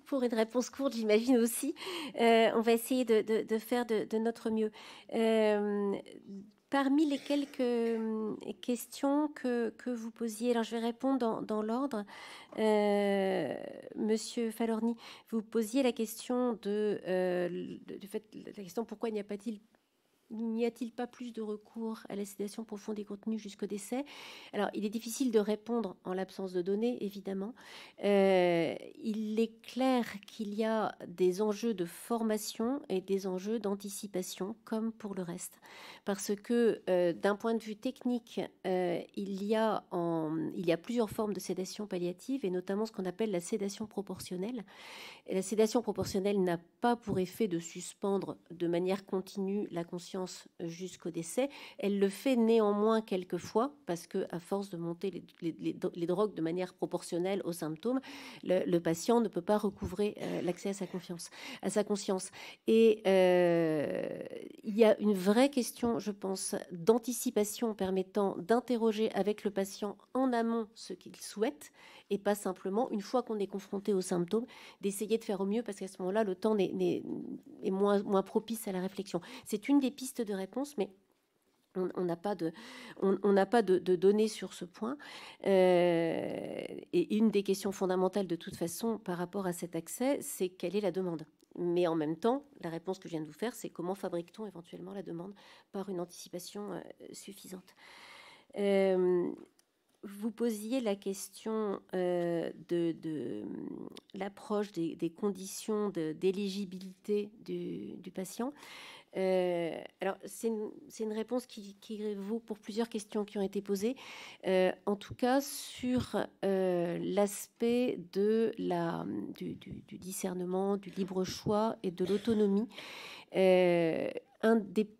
Pour une réponse courte, j'imagine aussi. On va essayer de faire de notre mieux. Parmi les quelques questions que vous posiez, alors je vais répondre dans l'ordre. Monsieur Falorni, vous posiez la question du fait, la question pourquoi n'y a-t-il pas plus de recours à la sédation profonde et contenue jusqu'au décès? Alors, il est difficile de répondre en l'absence de données, évidemment. Il est clair qu'il y a des enjeux de formation et des enjeux d'anticipation, comme pour le reste. Parce que, d'un point de vue technique, il y a plusieurs formes de sédation palliative, et notamment ce qu'on appelle la sédation proportionnelle. Et la sédation proportionnelle n'a pas pour effet de suspendre de manière continue la conscience jusqu'au décès. Elle le fait néanmoins quelquefois, parce qu'à force de monter les drogues de manière proportionnelle aux symptômes, le patient ne peut pas recouvrer l'accès à sa conscience. Et il y a une vraie question, je pense, d'anticipation permettant d'interroger avec le patient en amont ce qu'il souhaite, et pas simplement, une fois qu'on est confronté aux symptômes, d'essayer de faire au mieux, parce qu'à ce moment-là, le temps est moins propice à la réflexion. C'est une des pistes de réponse, mais on n'a pas de données sur ce point. Et une des questions fondamentales, de toute façon, par rapport à cet accès, c'est quelle est la demande. Mais en même temps, la réponse que je viens de vous faire, c'est comment fabrique-t-on éventuellement la demande par une anticipation suffisante. Vous posiez la question de l'approche des conditions d'éligibilité du patient. Alors, c'est une réponse qui vaut pour plusieurs questions qui ont été posées. En tout cas, sur l'aspect du discernement, du libre choix et de l'autonomie, un des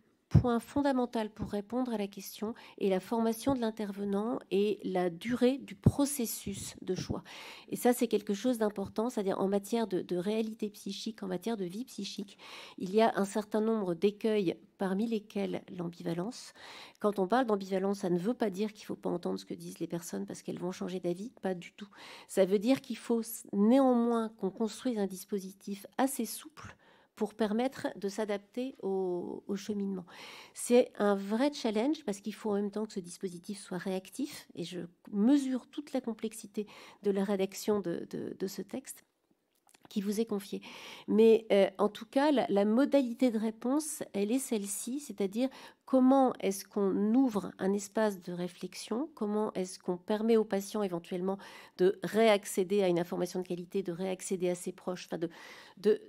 point fondamental pour répondre à la question est la formation de l'intervenant et la durée du processus de choix. Et ça, c'est quelque chose d'important, c'est-à-dire en matière de réalité psychique, en matière de vie psychique, il y a un certain nombre d'écueils, parmi lesquels l'ambivalence. Quand on parle d'ambivalence, ça ne veut pas dire qu'il ne faut pas entendre ce que disent les personnes parce qu'elles vont changer d'avis, pas du tout. Ça veut dire qu'il faut néanmoins qu'on construise un dispositif assez souple pour permettre de s'adapter au cheminement. C'est un vrai challenge parce qu'il faut en même temps que ce dispositif soit réactif, et je mesure toute la complexité de la rédaction de ce texte qui vous est confié. Mais en tout cas, la modalité de réponse, elle est celle-ci, c'est-à-dire comment est-ce qu'on ouvre un espace de réflexion, comment est-ce qu'on permet aux patients éventuellement de réaccéder à une information de qualité, de réaccéder à ses proches, enfin de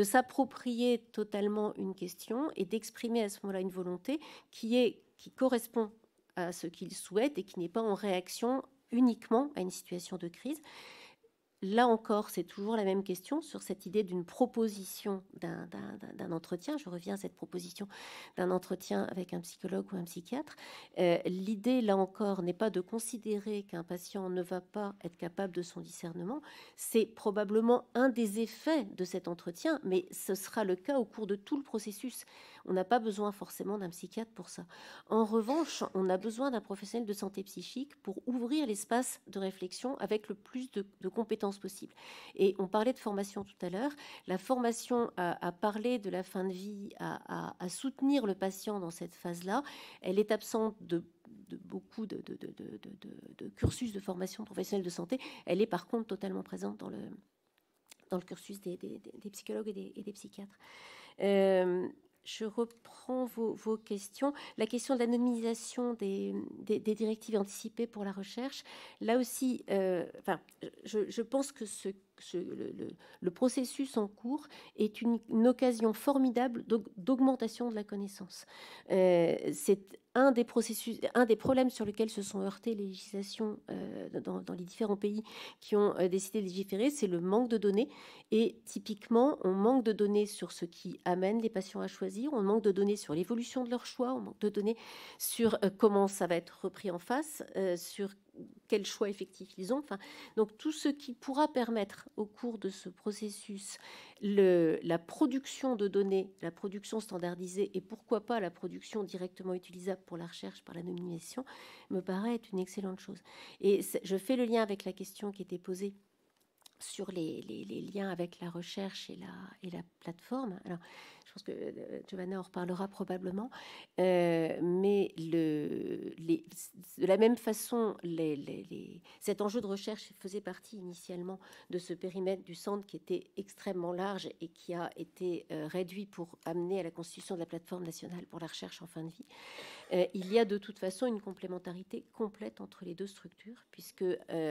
s'approprier totalement une question et d'exprimer à ce moment-là une volonté qui correspond à ce qu'il souhaite et qui n'est pas en réaction uniquement à une situation de crise. Là encore, c'est toujours la même question sur cette idée d'une proposition d'un entretien. Je reviens à cette proposition d'un entretien avec un psychologue ou un psychiatre. L'idée, là encore, n'est pas de considérer qu'un patient ne va pas être capable de son discernement. C'est probablement un des effets de cet entretien, mais ce sera le cas au cours de tout le processus. On n'a pas besoin forcément d'un psychiatre pour ça. En revanche, on a besoin d'un professionnel de santé psychique pour ouvrir l'espace de réflexion avec le plus de compétences possible. Et on parlait de formation tout à l'heure. La formation à parler de la fin de vie, à soutenir le patient dans cette phase-là, elle est absente de beaucoup de cursus de formation professionnelle de santé. Elle est par contre totalement présente dans le cursus des psychologues et des psychiatres. Je reprends vos questions. La question de l'anonymisation des directives anticipées pour la recherche, là aussi, je pense que ce le processus en cours est une occasion formidable d'augmentation de la connaissance. C'est un des problèmes sur lesquels se sont heurtées les législations dans les différents pays qui ont décidé de légiférer, c'est le manque de données. Et typiquement, on manque de données sur ce qui amène les patients à choisir, on manque de données sur l'évolution de leur choix, on manque de données sur comment ça va être repris en face, sur quels choix effectifs ils ont. Enfin, donc tout ce qui pourra permettre au cours de ce processus la production de données, la production standardisée et pourquoi pas la production directement utilisable pour la recherche par l'anonymisation me paraît être une excellente chose. Et je fais le lien avec la question qui était posée sur les liens avec la recherche et la plateforme. Alors, je pense que Giovanna en reparlera probablement, mais de la même façon, cet enjeu de recherche faisait partie initialement de ce périmètre du centre qui était extrêmement large et qui a été réduit pour amener à la constitution de la plateforme nationale pour la recherche en fin de vie. Il y a de toute façon une complémentarité complète entre les deux structures, puisque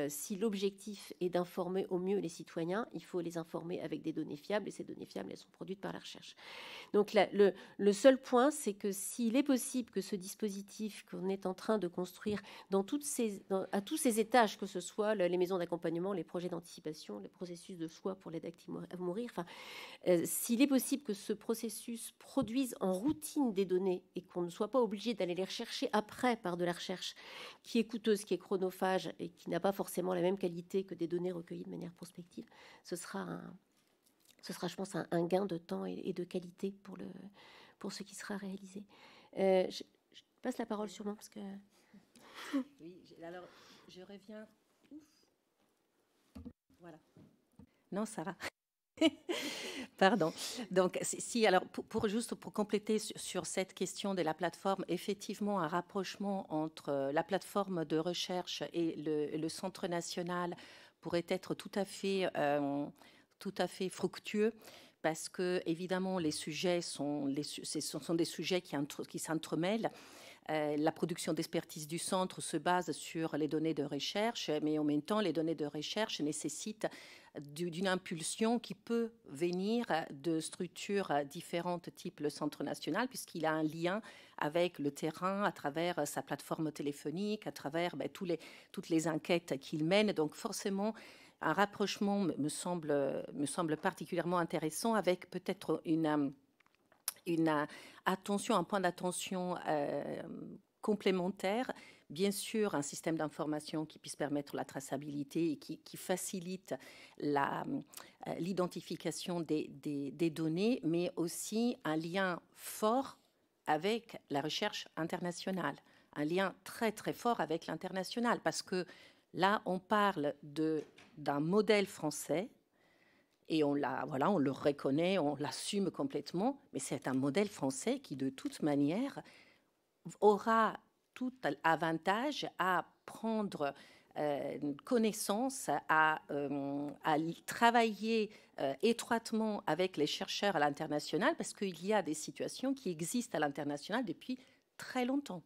si l'objectif est d'informer au mieux les citoyens, il faut les informer avec des données fiables, et ces données fiables, elles sont produites par la recherche. Donc le seul point, c'est que s'il est possible que ce dispositif qu'on est en train de construire à tous ces étages, que ce soit les maisons d'accompagnement, les projets d'anticipation, les processus de choix pour l'aide active à mourir, s'il est possible que ce processus produise en routine des données et qu'on ne soit pas obligé d'aller les rechercher après par de la recherche qui est coûteuse, qui est chronophage et qui n'a pas forcément la même qualité que des données recueillies de manière prospective, ce sera, je pense, un gain de temps et de qualité pour ce qui sera réalisé. Je passe la parole sûrement parce que... Oui, alors je reviens... Voilà. Non, Sarah. Pardon. Donc, alors, pour compléter sur cette question de la plateforme, effectivement, un rapprochement entre la plateforme de recherche et le Centre national pourrait être tout à fait fructueux, parce que, évidemment, les sujets sont des sujets qui s'entremêlent. La production d'expertise du centre se base sur les données de recherche, mais en même temps, les données de recherche nécessitent d'une impulsion qui peut venir de structures différentes, type le Centre national, puisqu'il a un lien avec le terrain à travers sa plateforme téléphonique, à travers toutes les enquêtes qu'il mène. Donc forcément, un rapprochement me semble particulièrement intéressant, avec peut-être un point d'attention complémentaire. Bien sûr, un système d'information qui puisse permettre la traçabilité et qui facilite l'identification des données, mais aussi un lien fort avec la recherche internationale, un lien très très fort avec l'international, parce que là, on parle d'un modèle français. Et on le reconnaît, on l'assume complètement, mais c'est un modèle français qui, de toute manière, aura tout avantage à prendre connaissance, à travailler étroitement avec les chercheurs à l'international, parce qu'il y a des situations qui existent à l'international depuis très longtemps,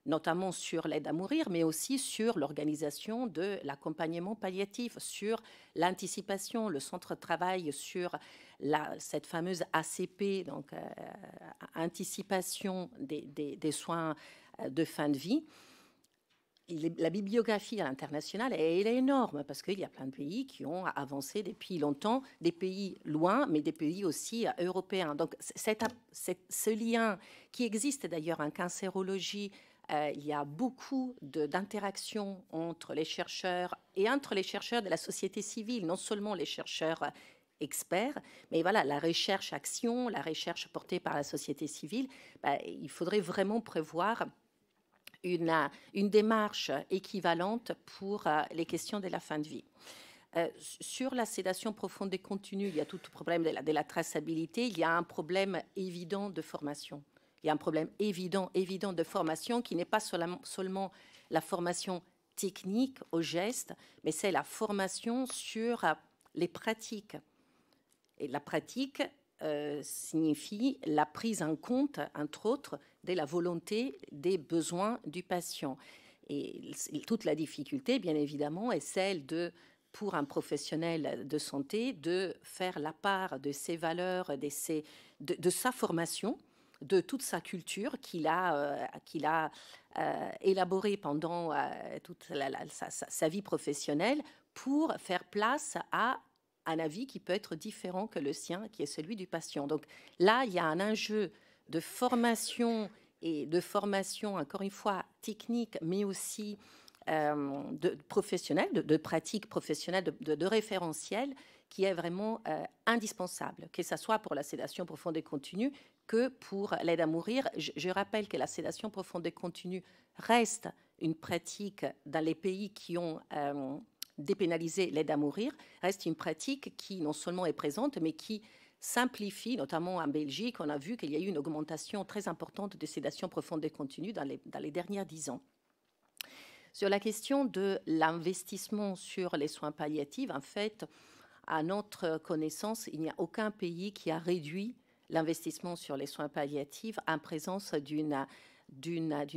notamment sur l'aide à mourir, mais aussi sur l'organisation de l'accompagnement palliatif, sur l'anticipation. Le centre travaille sur cette fameuse ACP, donc anticipation des soins de fin de vie. La bibliographie à l'international, elle est énorme, parce qu'il y a plein de pays qui ont avancé depuis longtemps, des pays loin, mais des pays aussi européens. Donc ce lien qui existe d'ailleurs en cancérologie, il y a beaucoup d'interactions entre les chercheurs et entre les chercheurs de la société civile, non seulement les chercheurs experts, mais voilà, la recherche-action, la recherche portée par la société civile, il faudrait vraiment prévoir une démarche équivalente pour les questions de la fin de vie. Sur la sédation profonde et continue, il y a tout le problème de la traçabilité, il y a un problème évident de formation. Il y a un problème évident de formation qui n'est pas seulement la formation technique au geste, mais c'est la formation sur les pratiques. Et la pratique signifie la prise en compte, entre autres, de la volonté, des besoins du patient. Et toute la difficulté, bien évidemment, est celle de pour un professionnel de santé de faire la part de ses valeurs, de sa formation, de toute sa culture qu'il a élaborée pendant toute sa vie professionnelle pour faire place à un avis qui peut être différent que le sien, qui est celui du patient. Donc là, il y a un enjeu de formation et de formation, encore une fois, technique, mais aussi de professionnel, de pratique professionnelle, de référentiel, qui est vraiment indispensable, que ce soit pour la sédation profonde et continue que pour l'aide à mourir. Je rappelle que la sédation profonde et continue reste une pratique dans les pays qui ont dépénalisé l'aide à mourir, reste une pratique qui non seulement est présente, mais qui simplifie, notamment en Belgique. On a vu qu'il y a eu une augmentation très importante de sédation profonde et continue dans les dernières 10 ans. Sur la question de l'investissement sur les soins palliatifs, en fait, à notre connaissance, il n'y a aucun pays qui a réduit l'investissement sur les soins palliatifs en présence d'une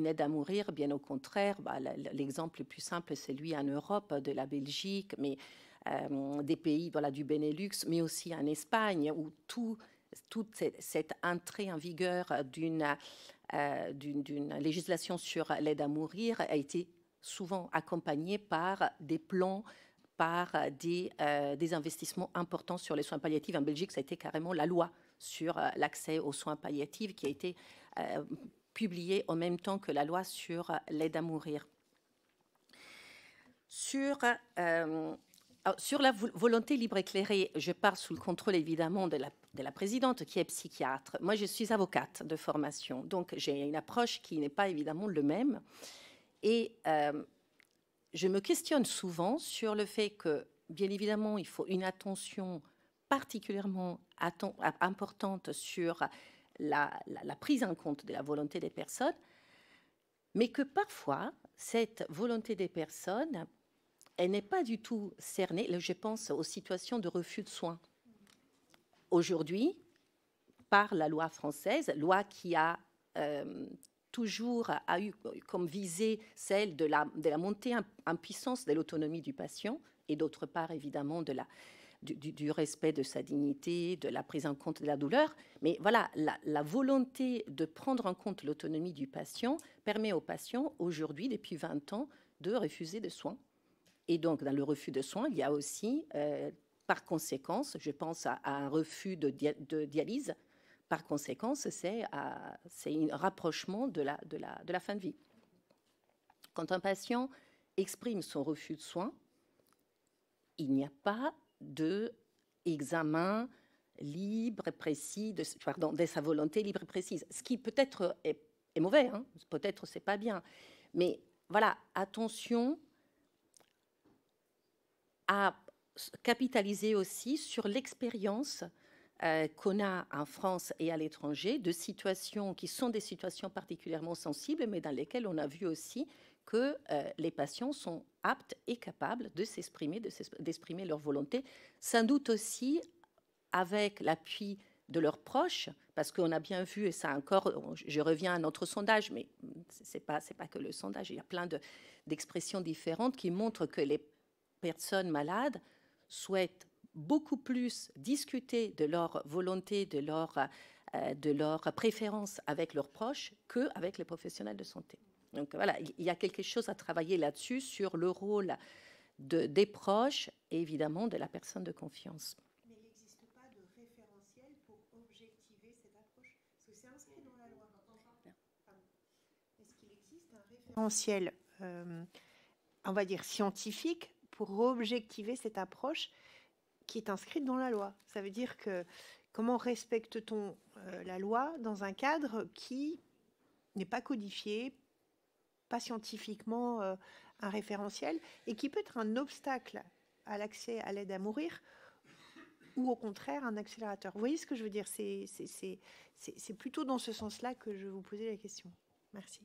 aide à mourir. Bien au contraire, l'exemple le plus simple, c'est celui en Europe, de la Belgique, mais des pays du Benelux, mais aussi en Espagne, où toute cette entrée en vigueur d'une législation sur l'aide à mourir a été souvent accompagnée par des plans, par des investissements importants sur les soins palliatifs. En Belgique, ça a été carrément la loi sur l'accès aux soins palliatifs qui a été publiée en même temps que la loi sur l'aide à mourir. Sur la volonté libre éclairée, je parle sous le contrôle évidemment de la présidente qui est psychiatre. Moi, je suis avocate de formation, donc j'ai une approche qui n'est pas évidemment le même. Et je me questionne souvent sur le fait que, bien évidemment, il faut une attention particulièrement importante sur la prise en compte de la volonté des personnes, mais que parfois, cette volonté des personnes, elle n'est pas du tout cernée. Là, je pense aux situations de refus de soins. Aujourd'hui, par la loi française, loi qui a toujours eu comme visée celle de la montée en puissance de l'autonomie du patient et d'autre part, évidemment, du respect de sa dignité, de la prise en compte de la douleur. Mais voilà, la volonté de prendre en compte l'autonomie du patient permet au patient, aujourd'hui, depuis 20 ans, de refuser des soins. Et donc, dans le refus de soins, il y a aussi, par conséquence, je pense à un refus de dialyse. Par conséquent, c'est un rapprochement de la fin de vie. Quand un patient exprime son refus de soins, il n'y a pas d'examen libre et précis de sa volonté libre et précise. Ce qui peut-être est mauvais, hein, peut-être c'est pas bien. Mais voilà, attention à capitaliser aussi sur l'expérience qu'on a en France et à l'étranger, de situations qui sont des situations particulièrement sensibles, mais dans lesquelles on a vu aussi que les patients sont aptes et capables de s'exprimer, d'exprimer leur volonté, sans doute aussi avec l'appui de leurs proches, parce qu'on a bien vu, et ça encore, je reviens à notre sondage, mais c'est pas que le sondage, il y a plein d'expressions différentes qui montrent que les personnes malades souhaitent beaucoup plus discuter de leur volonté, de leur préférence avec leurs proches qu'avec les professionnels de santé. Donc voilà, il y a quelque chose à travailler là-dessus, sur le rôle des proches et évidemment de la personne de confiance. Mais il n'existe pas de référentiel pour objectiver cette approche? Parce que c'est inscrit dans la loi. Est-ce qu'il existe un référentiel, on va dire scientifique, pour objectiver cette approche qui est inscrite dans la loi? Ça veut dire que comment respecte-t-on la loi dans un cadre qui n'est pas codifié, pas scientifiquement un référentiel, et qui peut être un obstacle à l'accès à l'aide à mourir ou au contraire un accélérateur? Vous voyez ce que je veux dire? C'est plutôt dans ce sens-là que je vous posais la question. Merci.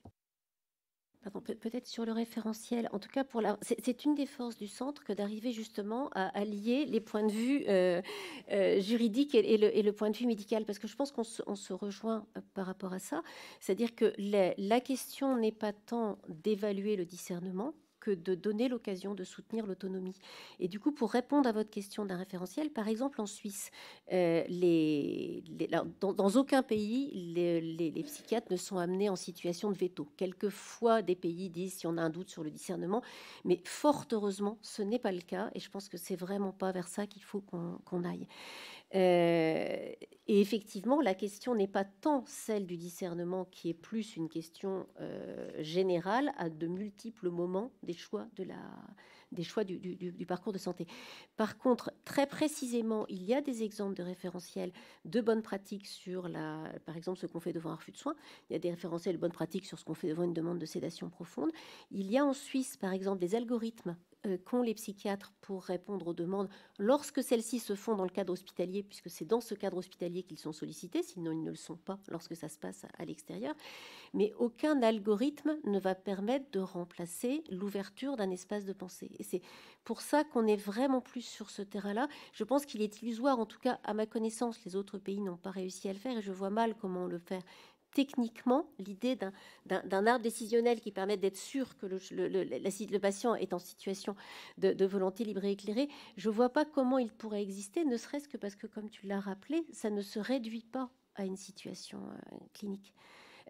Pardon, peut-être sur le référentiel, en tout cas c'est une des forces du centre que d'arriver justement à lier les points de vue juridiques et le point de vue médical, parce que je pense qu'on se rejoint par rapport à ça. C'est-à-dire que la question n'est pas tant d'évaluer le discernement que de donner l'occasion de soutenir l'autonomie. Et du coup, pour répondre à votre question d'un référentiel, par exemple en Suisse, dans aucun pays, les psychiatres ne sont amenés en situation de veto. Quelquefois, des pays disent si on a un doute sur le discernement, mais fort heureusement, ce n'est pas le cas, et je pense que c'est vraiment pas vers ça qu'il faut qu'on aille. Et effectivement, la question n'est pas tant celle du discernement, qui est plus une question générale à de multiples moments des choix du parcours de santé. Par contre, très précisément, il y a des exemples de référentiels de bonnes pratiques sur par exemple, ce qu'on fait devant un refus de soins. Il y a des référentiels de bonnes pratiques sur ce qu'on fait devant une demande de sédation profonde. Il y a en Suisse, par exemple, des algorithmes qu'ont les psychiatres pour répondre aux demandes lorsque celles-ci se font dans le cadre hospitalier, puisque c'est dans ce cadre hospitalier qu'ils sont sollicités, sinon ils ne le sont pas lorsque ça se passe à l'extérieur. Mais aucun algorithme ne va permettre de remplacer l'ouverture d'un espace de pensée. Et c'est pour ça qu'on est vraiment plus sur ce terrain-là. Je pense qu'il est illusoire, en tout cas à ma connaissance, les autres pays n'ont pas réussi à le faire, et je vois mal comment le faire. Techniquement, l'idée d'un arbre décisionnel qui permet d'être sûr que le patient est en situation de volonté libre et éclairée, je ne vois pas comment il pourrait exister, ne serait-ce que parce que, comme tu l'as rappelé, ça ne se réduit pas à une situation clinique.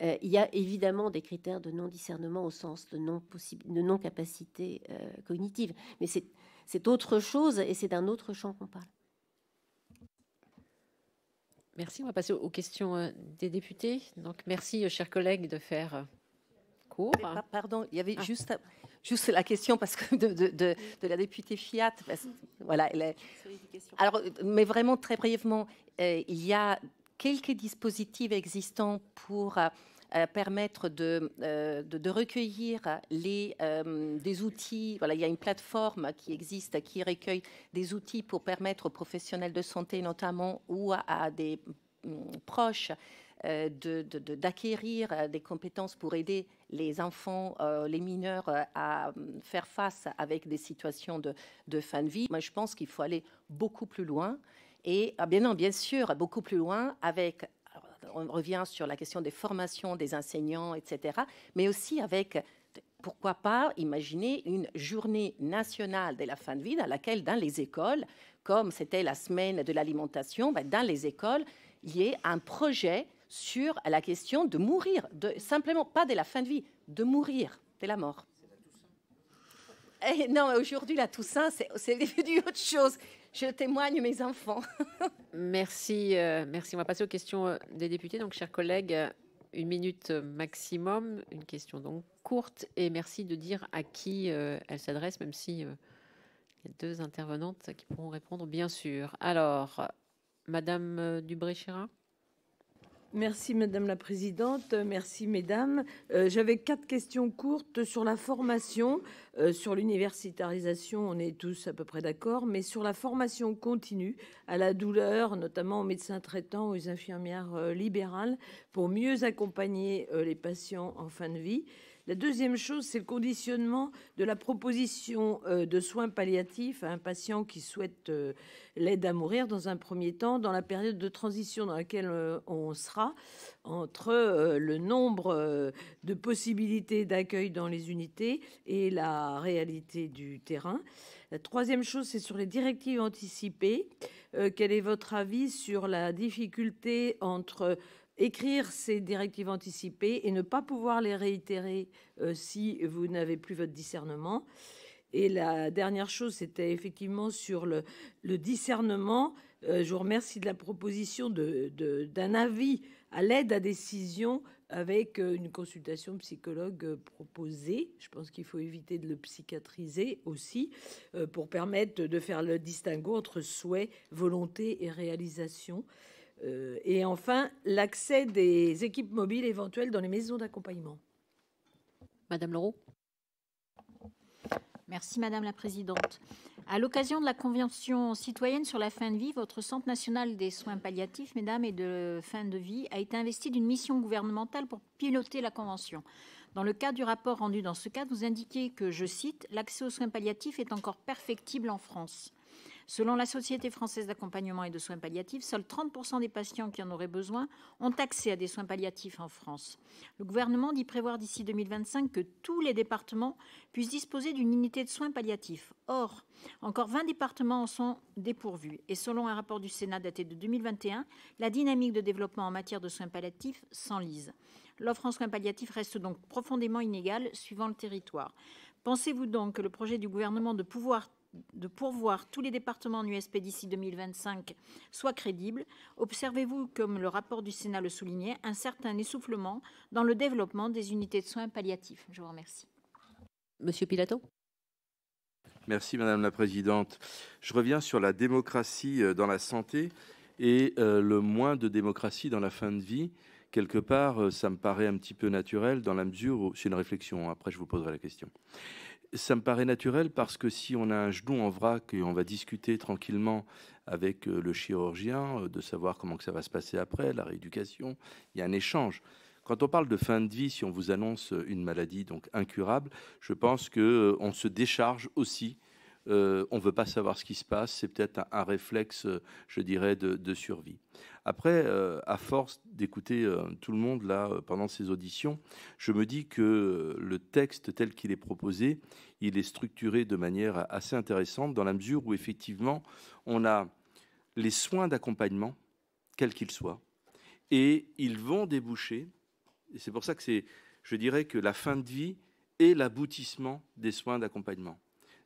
Il y a évidemment des critères de non-discernement au sens de non-capacité cognitive, mais c'est autre chose et c'est d'un autre champ qu'on parle. Merci. On va passer aux questions des députés. Donc, merci, chers collègues, de faire court. Pardon, il y avait juste la question parce que de la députée Fiat. Voilà. Alors, mais vraiment très brièvement, il y a quelques dispositifs existants pour permettre de recueillir des outils. Voilà, il y a une plateforme qui existe, qui recueille des outils pour permettre aux professionnels de santé notamment ou à des proches d'acquérir des compétences pour aider les enfants, les mineurs à faire face avec des situations de fin de vie. Moi, je pense qu'il faut aller beaucoup plus loin et bien sûr beaucoup plus loin avec. On revient sur la question des formations des enseignants, etc., mais aussi avec, pourquoi pas, imaginer une journée nationale de la fin de vie dans laquelle, dans les écoles, comme c'était la semaine de l'alimentation, dans les écoles, il y ait un projet sur la question de mourir, simplement pas de la fin de vie, de mourir, de la mort. Et non, aujourd'hui, la Toussaint, c'est devenu autre chose. Je témoigne mes enfants. Merci. On va passer aux questions des députés. Donc, chers collègues, 1 minute maximum. Une question donc courte. Et merci de dire à qui elle s'adresse, même si il y a 2 intervenantes qui pourront répondre, bien sûr. Alors, Madame Dubré-Chirat. Merci Madame la Présidente, merci Mesdames. J'avais 4 questions courtes sur la formation, sur l'universitarisation, on est tous à peu près d'accord, mais sur la formation continue à la douleur, notamment aux médecins traitants, aux infirmières libérales, pour mieux accompagner les patients en fin de vie. La deuxième chose, c'est le conditionnement de la proposition de soins palliatifs à un patient qui souhaite l'aide à mourir dans un premier temps, dans la période de transition dans laquelle on sera, entre le nombre de possibilités d'accueil dans les unités et la réalité du terrain. La troisième chose, c'est sur les directives anticipées. Quel est votre avis sur la difficulté entre écrire ces directives anticipées et ne pas pouvoir les réitérer si vous n'avez plus votre discernement? Et la dernière chose, c'était effectivement sur le discernement. Je vous remercie de la proposition d'un avis à l'aide à décision avec une consultation psychologue proposée. Je pense qu'il faut éviter de le psychiatriser aussi pour permettre de faire le distinguo entre souhait, volonté et réalisation. Et enfin, l'accès des équipes mobiles éventuelles dans les maisons d'accompagnement. Madame Leroux. Merci Madame la Présidente. À l'occasion de la Convention citoyenne sur la fin de vie, votre Centre national des soins palliatifs, Mesdames, et de fin de vie a été investi d'une mission gouvernementale pour piloter la Convention. Dans le cadre du rapport rendu dans ce cadre, vous indiquez que, je cite, « l'accès aux soins palliatifs est encore perfectible en France ». Selon la Société française d'accompagnement et de soins palliatifs, seuls 30% des patients qui en auraient besoin ont accès à des soins palliatifs en France. Le gouvernement dit prévoir d'ici 2025 que tous les départements puissent disposer d'une unité de soins palliatifs. Or, encore 20 départements en sont dépourvus. Et selon un rapport du Sénat daté de 2021, la dynamique de développement en matière de soins palliatifs s'enlise. L'offre en soins palliatifs reste donc profondément inégale suivant le territoire. Pensez-vous donc que le projet du gouvernement de pourvoir tous les départements en USP d'ici 2025 soit crédible? Observez-vous, comme le rapport du Sénat le soulignait, un certain essoufflement dans le développement des unités de soins palliatifs? Je vous remercie. Monsieur Pilato. Merci Madame la Présidente. Je reviens sur la démocratie dans la santé et le moins de démocratie dans la fin de vie. Quelque part, ça me paraît un petit peu naturel dans la mesure où... C'est une réflexion, après je vous poserai la question. Ça me paraît naturel parce que si on a un genou en vrac et on va discuter tranquillement avec le chirurgien de savoir comment que ça va se passer après, la rééducation, il y a un échange. Quand on parle de fin de vie, si on vous annonce une maladie donc incurable, je pense qu'on se décharge aussi. On ne veut pas savoir ce qui se passe. C'est peut-être un réflexe, je dirais, de survie. Après, à force d'écouter tout le monde là pendant ces auditions, je me dis que le texte tel qu'il est proposé, il est structuré de manière assez intéressante dans la mesure où effectivement, on a les soins d'accompagnement, quels qu'ils soient, et ils vont déboucher. Et c'est pour ça que je dirais que la fin de vie est l'aboutissement des soins d'accompagnement.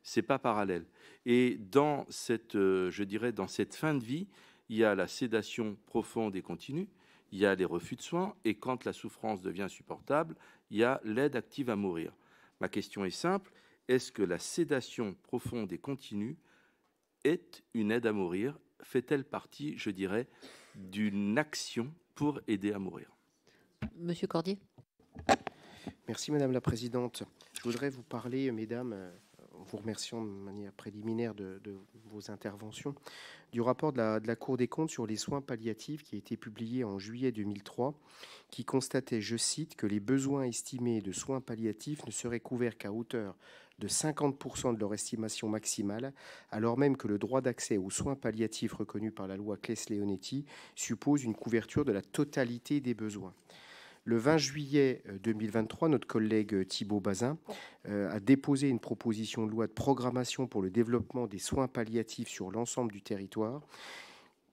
C'est pas parallèle. Et dans cette, je dirais, dans cette fin de vie, il y a la sédation profonde et continue, il y a les refus de soins, et quand la souffrance devient insupportable, il y a l'aide active à mourir. Ma question est simple, est-ce que la sédation profonde et continue est une aide à mourir? Fait-elle partie, je dirais, d'une action pour aider à mourir? Monsieur Cordier. Merci Madame la Présidente. Je voudrais vous parler, Mesdames, en vous remerciant de manière préliminaire de vos interventions, du rapport de la Cour des comptes sur les soins palliatifs qui a été publié en juillet 2003, qui constatait, je cite, que les besoins estimés de soins palliatifs ne seraient couverts qu'à hauteur de 50% de leur estimation maximale, alors même que le droit d'accès aux soins palliatifs reconnu par la loi Claes-Leonetti suppose une couverture de la totalité des besoins. Le 20 juillet 2023, notre collègue Thibault Bazin a déposé une proposition de loi de programmation pour le développement des soins palliatifs sur l'ensemble du territoire.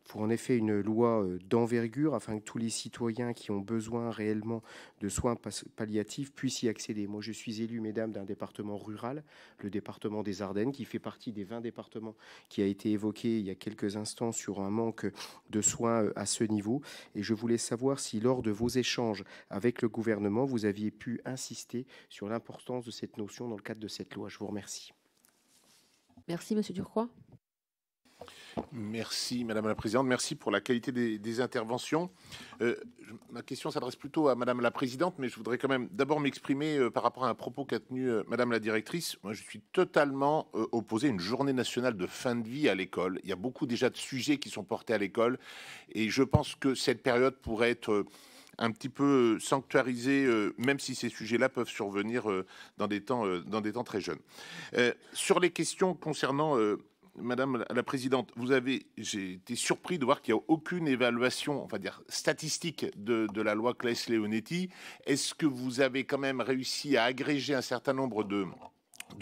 Il faut en effet une loi d'envergure afin que tous les citoyens qui ont besoin réellement de soins palliatifs puissent y accéder. Moi, je suis élu, Mesdames, d'un département rural, le département des Ardennes, qui fait partie des 20 départements qui a été évoqué il y a quelques instants sur un manque de soins à ce niveau. Et je voulais savoir si, lors de vos échanges avec le gouvernement, vous aviez pu insister sur l'importance de cette notion dans le cadre de cette loi. Je vous remercie. Merci, Monsieur Durcroix. Merci Madame la Présidente, merci pour la qualité des interventions. Ma question s'adresse plutôt à Madame la Présidente, mais je voudrais quand même d'abord m'exprimer par rapport à un propos qu'a tenu Madame la Directrice. Moi, je suis totalement opposé à une journée nationale de fin de vie à l'école. Il y a beaucoup déjà de sujets qui sont portés à l'école, et je pense que cette période pourrait être un petit peu sanctuarisée, même si ces sujets-là peuvent survenir dans des temps très jeunes. Sur les questions concernant Madame la Présidente, j'ai été surpris de voir qu'il n'y a aucune évaluation, on va dire, statistique de la loi Claes-Leonetti. Est-ce que vous avez quand même réussi à agréger un certain nombre de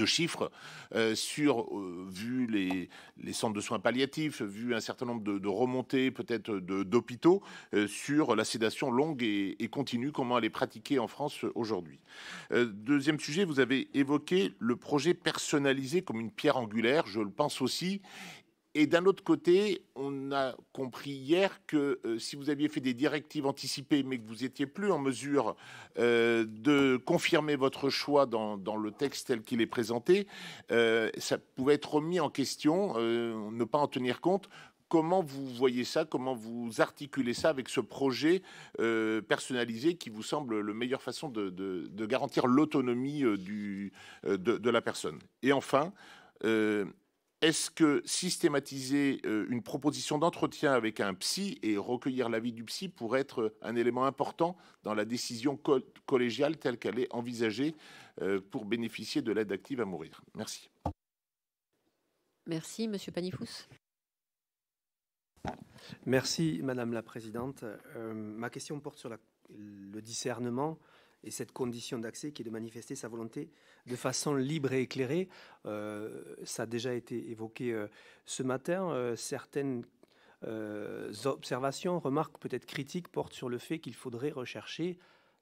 chiffres vu les centres de soins palliatifs, vu un certain nombre de remontées peut-être d'hôpitaux sur la sédation longue et continue, comment elle est pratiquée en France aujourd'hui. Deuxième sujet, vous avez évoqué le projet personnalisé comme une pierre angulaire, je le pense aussi. Et d'un autre côté, on a compris hier que si vous aviez fait des directives anticipées, mais que vous n'étiez plus en mesure de confirmer votre choix dans le texte tel qu'il est présenté, ça pouvait être remis en question, ne pas en tenir compte. Comment vous voyez ça? Comment vous articulez ça avec ce projet personnalisé qui vous semble la meilleure façon de garantir l'autonomie de la personne? Et enfin, est-ce que systématiser une proposition d'entretien avec un psy et recueillir l'avis du psy pourrait être un élément important dans la décision collégiale telle qu'elle est envisagée pour bénéficier de l'aide active à mourir? Merci. Merci, Monsieur Panifous. Merci, Madame la Présidente. Ma question porte sur le discernement et cette condition d'accès qui est de manifester sa volonté de façon libre et éclairée. Ça a déjà été évoqué ce matin. Certaines observations, remarques peut-être critiques portent sur le fait qu'il faudrait rechercher,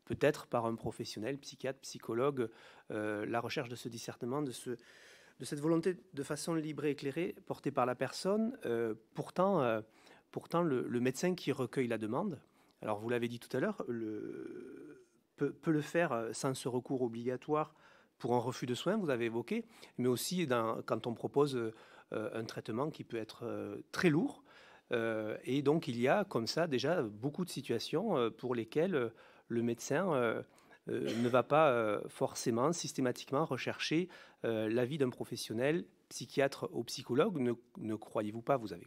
peut-être par un professionnel, psychiatre, psychologue, la recherche de ce discernement, de cette volonté de façon libre et éclairée portée par la personne. Pourtant, le médecin qui recueille la demande, alors vous l'avez dit tout à l'heure, peut le faire sans ce recours obligatoire pour un refus de soins, vous avez évoqué, mais aussi quand on propose un traitement qui peut être très lourd. Et donc il y a comme ça déjà beaucoup de situations pour lesquelles le médecin ne va pas forcément systématiquement rechercher l'avis d'un professionnel, psychiatre ou psychologue. Ne croyez-vous pas, vous avez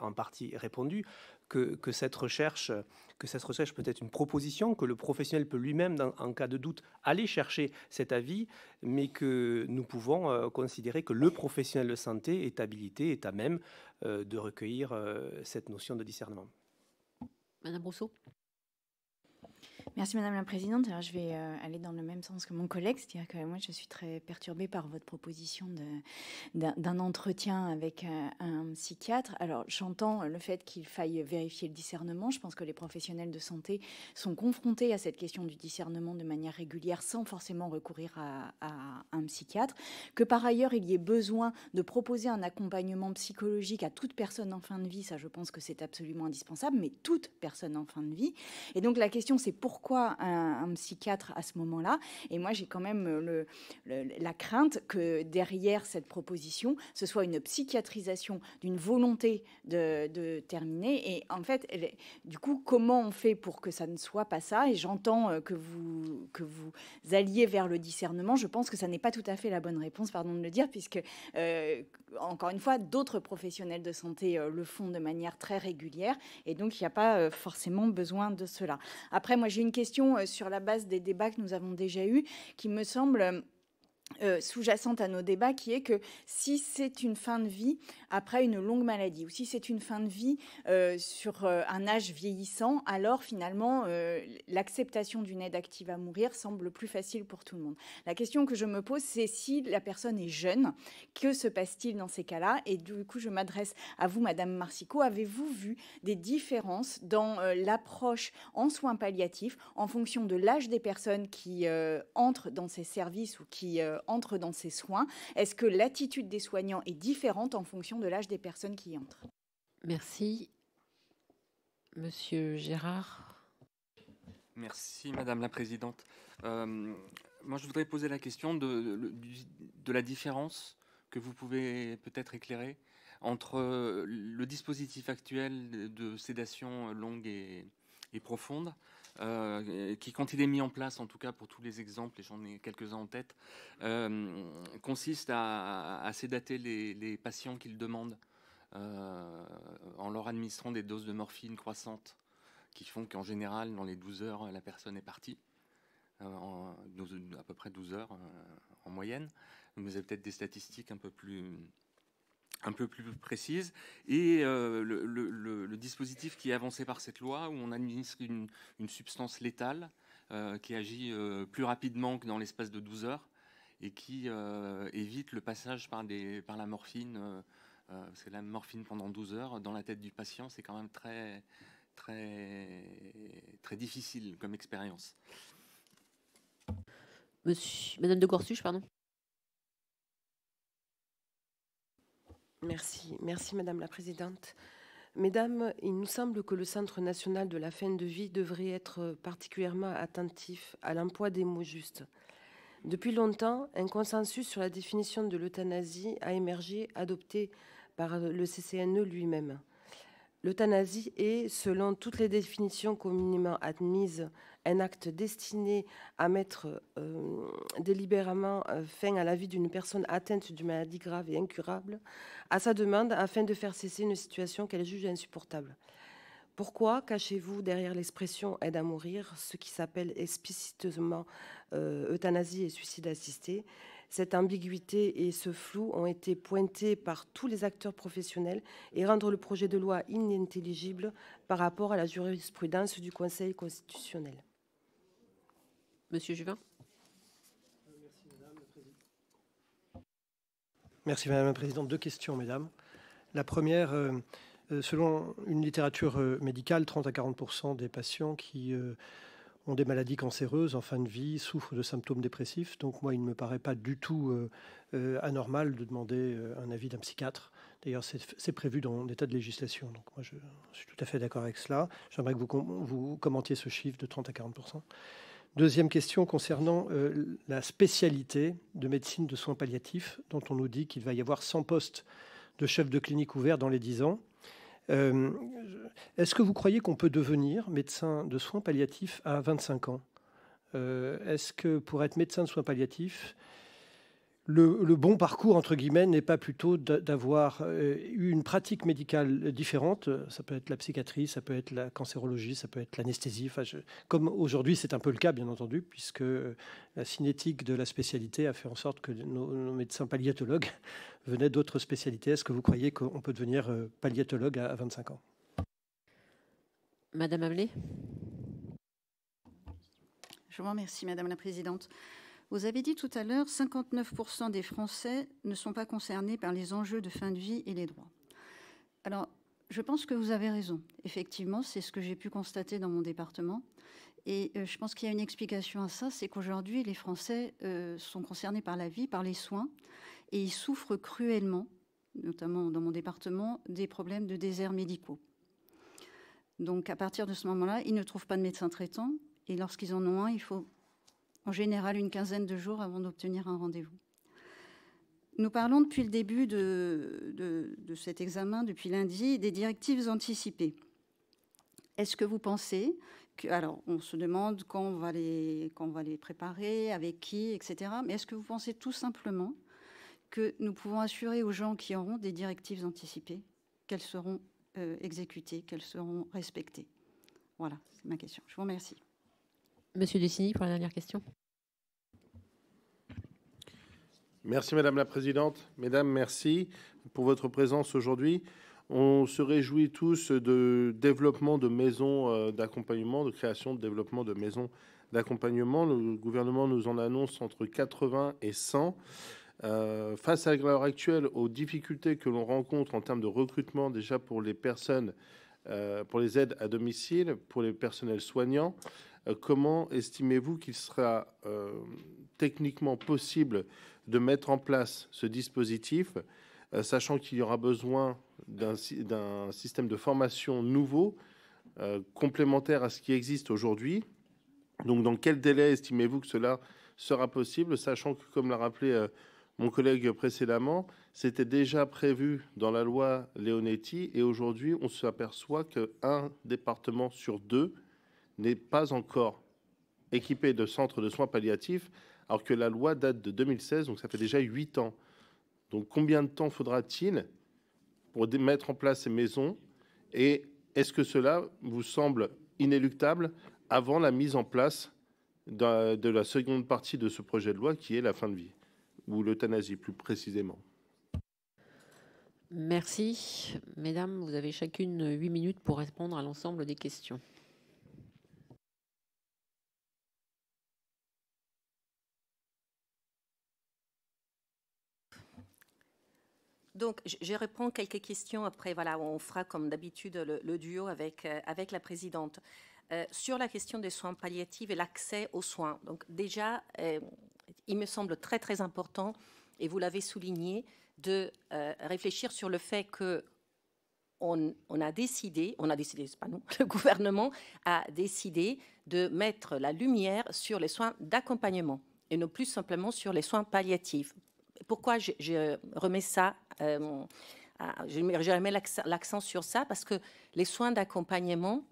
en partie répondu, que cette recherche peut être une proposition, que le professionnel peut lui-même, en cas de doute, aller chercher cet avis, mais que nous pouvons considérer que le professionnel de santé est habilité, est à même de recueillir cette notion de discernement. Madame Rousseau. Merci Madame la Présidente. Alors, je vais aller dans le même sens que mon collègue, c'est-à-dire que moi je suis très perturbée par votre proposition d'un entretien avec un psychiatre. Alors j'entends le fait qu'il faille vérifier le discernement. Je pense que les professionnels de santé sont confrontés à cette question du discernement de manière régulière sans forcément recourir à un psychiatre. Que par ailleurs il y ait besoin de proposer un accompagnement psychologique à toute personne en fin de vie, ça je pense que c'est absolument indispensable, mais toute personne en fin de vie. Et donc la question c'est pourquoi un psychiatre à ce moment-là? Et moi, j'ai quand même la crainte que derrière cette proposition, ce soit une psychiatrisation d'une volonté de terminer. Et en fait, du coup, comment on fait pour que ça ne soit pas ça? Et j'entends que vous alliez vers le discernement. Je pense que ça n'est pas tout à fait la bonne réponse, pardon de le dire, puisque, encore une fois, d'autres professionnels de santé le font de manière très régulière. Et donc, il n'y a pas forcément besoin de cela. Après, moi, j'ai une question sur la base des débats que nous avons déjà eus, qui me semble sous-jacente à nos débats, qui est que si c'est une fin de vie après une longue maladie, ou si c'est une fin de vie sur un âge vieillissant, alors finalement l'acceptation d'une aide active à mourir semble plus facile pour tout le monde. La question que je me pose, c'est si la personne est jeune, que se passe-t-il dans ces cas-là? Et du coup, je m'adresse à vous, Madame Marsico. Avez-vous vu des différences dans l'approche en soins palliatifs en fonction de l'âge des personnes qui entrent dans ces services ou qui entrent dans ces soins? Est-ce que l'attitude des soignants est différente en fonction de l'âge des personnes qui y entrent? Merci. Monsieur Gérard. Merci Madame la Présidente. Moi je voudrais poser la question de la différence que vous pouvez peut-être éclairer entre le dispositif actuel de sédation longue et profonde, qui, quand il est mis en place, en tout cas pour tous les exemples, et j'en ai quelques-uns en tête, consiste à sédater les patients qu'ils demandent en leur administrant des doses de morphine croissantes qui font qu'en général, dans les 12 heures, la personne est partie, à peu près 12 heures en moyenne. Vous avez peut-être des statistiques un peu plus précise, et le dispositif qui est avancé par cette loi, où on administre une substance létale qui agit plus rapidement que dans l'espace de 12 heures et qui évite le passage par la morphine, parce que la morphine pendant 12 heures dans la tête du patient, c'est quand même très, très, très difficile comme expérience. Madame de Gorsuch, pardon. Merci Madame la Présidente. Mesdames, il nous semble que le Centre national de la fin de vie devrait être particulièrement attentif à l'emploi des mots justes. Depuis longtemps, un consensus sur la définition de l'euthanasie a émergé, adopté par le CCNE lui-même. L'euthanasie est, selon toutes les définitions communément admises, un acte destiné à mettre délibérément fin à la vie d'une personne atteinte d'une maladie grave et incurable, à sa demande, afin de faire cesser une situation qu'elle juge insupportable. Pourquoi cachez-vous derrière l'expression aide à mourir ce qui s'appelle explicitement euthanasie et suicide assisté? Cette ambiguïté et ce flou ont été pointés par tous les acteurs professionnels et rendent le projet de loi inintelligible par rapport à la jurisprudence du Conseil constitutionnel. Monsieur Juvin. Merci Madame la Présidente. 2 questions, Mesdames. La première, selon une littérature médicale, 30 à 40% des patients qui ont des maladies cancéreuses en fin de vie souffrent de symptômes dépressifs. Donc moi, il ne me paraît pas du tout anormal de demander un avis d'un psychiatre. D'ailleurs, c'est prévu dans des tas de législation. Donc moi, je suis tout à fait d'accord avec cela. J'aimerais que vous commentiez ce chiffre de 30 à 40%. Deuxième question concernant la spécialité de médecine de soins palliatifs, dont on nous dit qu'il va y avoir 100 postes de chef de clinique ouverts dans les 10 ans. Est-ce que vous croyez qu'on peut devenir médecin de soins palliatifs à 25 ans? Est-ce que pour être médecin de soins palliatifs, le bon parcours, entre guillemets, n'est pas plutôt d'avoir eu une pratique médicale différente? Ça peut être la psychiatrie, ça peut être la cancérologie, ça peut être l'anesthésie. Enfin, comme aujourd'hui, c'est un peu le cas, bien entendu, puisque la cinétique de la spécialité a fait en sorte que nos médecins palliatologues venaient d'autres spécialités. Est-ce que vous croyez qu'on peut devenir palliatologue à 25 ans? Madame Amelé. Je vous remercie, Madame la Présidente. Vous avez dit tout à l'heure, 59% des Français ne sont pas concernés par les enjeux de fin de vie et les droits. Alors, je pense que vous avez raison. Effectivement, c'est ce que j'ai pu constater dans mon département. Et je pense qu'il y a une explication à ça, c'est qu'aujourd'hui, les Français sont concernés par la vie, par les soins, et ils souffrent cruellement, notamment dans mon département, des problèmes de déserts médicaux. Donc, à partir de ce moment-là, ils ne trouvent pas de médecin traitant, et lorsqu'ils en ont un, il faut en général une quinzaine de jours avant d'obtenir un rendez-vous. Nous parlons depuis le début de cet examen, depuis lundi, des directives anticipées. Est-ce que vous pensez que, alors on se demande quand on va les préparer, avec qui, etc. Mais est-ce que vous pensez tout simplement que nous pouvons assurer aux gens qui auront des directives anticipées qu'elles seront exécutées, qu'elles seront respectées? Voilà, c'est ma question. Je vous remercie. Monsieur Dessiny, pour la dernière question. Merci Madame la Présidente. Mesdames, merci pour votre présence aujourd'hui. On se réjouit tous de développement de maisons d'accompagnement, de création de développement de maisons d'accompagnement. Le gouvernement nous en annonce entre 80 et 100. Face à l'heure actuelle aux difficultés que l'on rencontre en termes de recrutement, déjà pour les personnes, pour les aides à domicile, pour les personnels soignants, comment estimez-vous qu'il sera techniquement possible de mettre en place ce dispositif, sachant qu'il y aura besoin d'un système de formation nouveau, complémentaire à ce qui existe aujourd'hui? Donc, dans quel délai estimez-vous que cela sera possible, sachant que, comme l'a rappelé mon collègue précédemment, c'était déjà prévu dans la loi Leonetti, et aujourd'hui, on s'aperçoit qu'un département sur 2 n'est pas encore équipé de centres de soins palliatifs, alors que la loi date de 2016, donc ça fait déjà 8 ans. Donc combien de temps faudra-t-il pour mettre en place ces maisons? Et est-ce que cela vous semble inéluctable avant la mise en place de la seconde partie de ce projet de loi, qui est la fin de vie, ou l'euthanasie plus précisément? Merci. Mesdames, vous avez chacune 8 minutes pour répondre à l'ensemble des questions. Donc, je réponds quelques questions. Après, voilà, on fera comme d'habitude le duo avec la présidente. Sur la question des soins palliatifs et l'accès aux soins. Donc, déjà, il me semble très, très important, et vous l'avez souligné, de réfléchir sur le fait que on a décidé, c'est pas nous, le gouvernement a décidé de mettre la lumière sur les soins d'accompagnement et non plus simplement sur les soins palliatifs. Pourquoi je remets ça, je remets l'accent sur ça? Parce que les soins d'accompagnement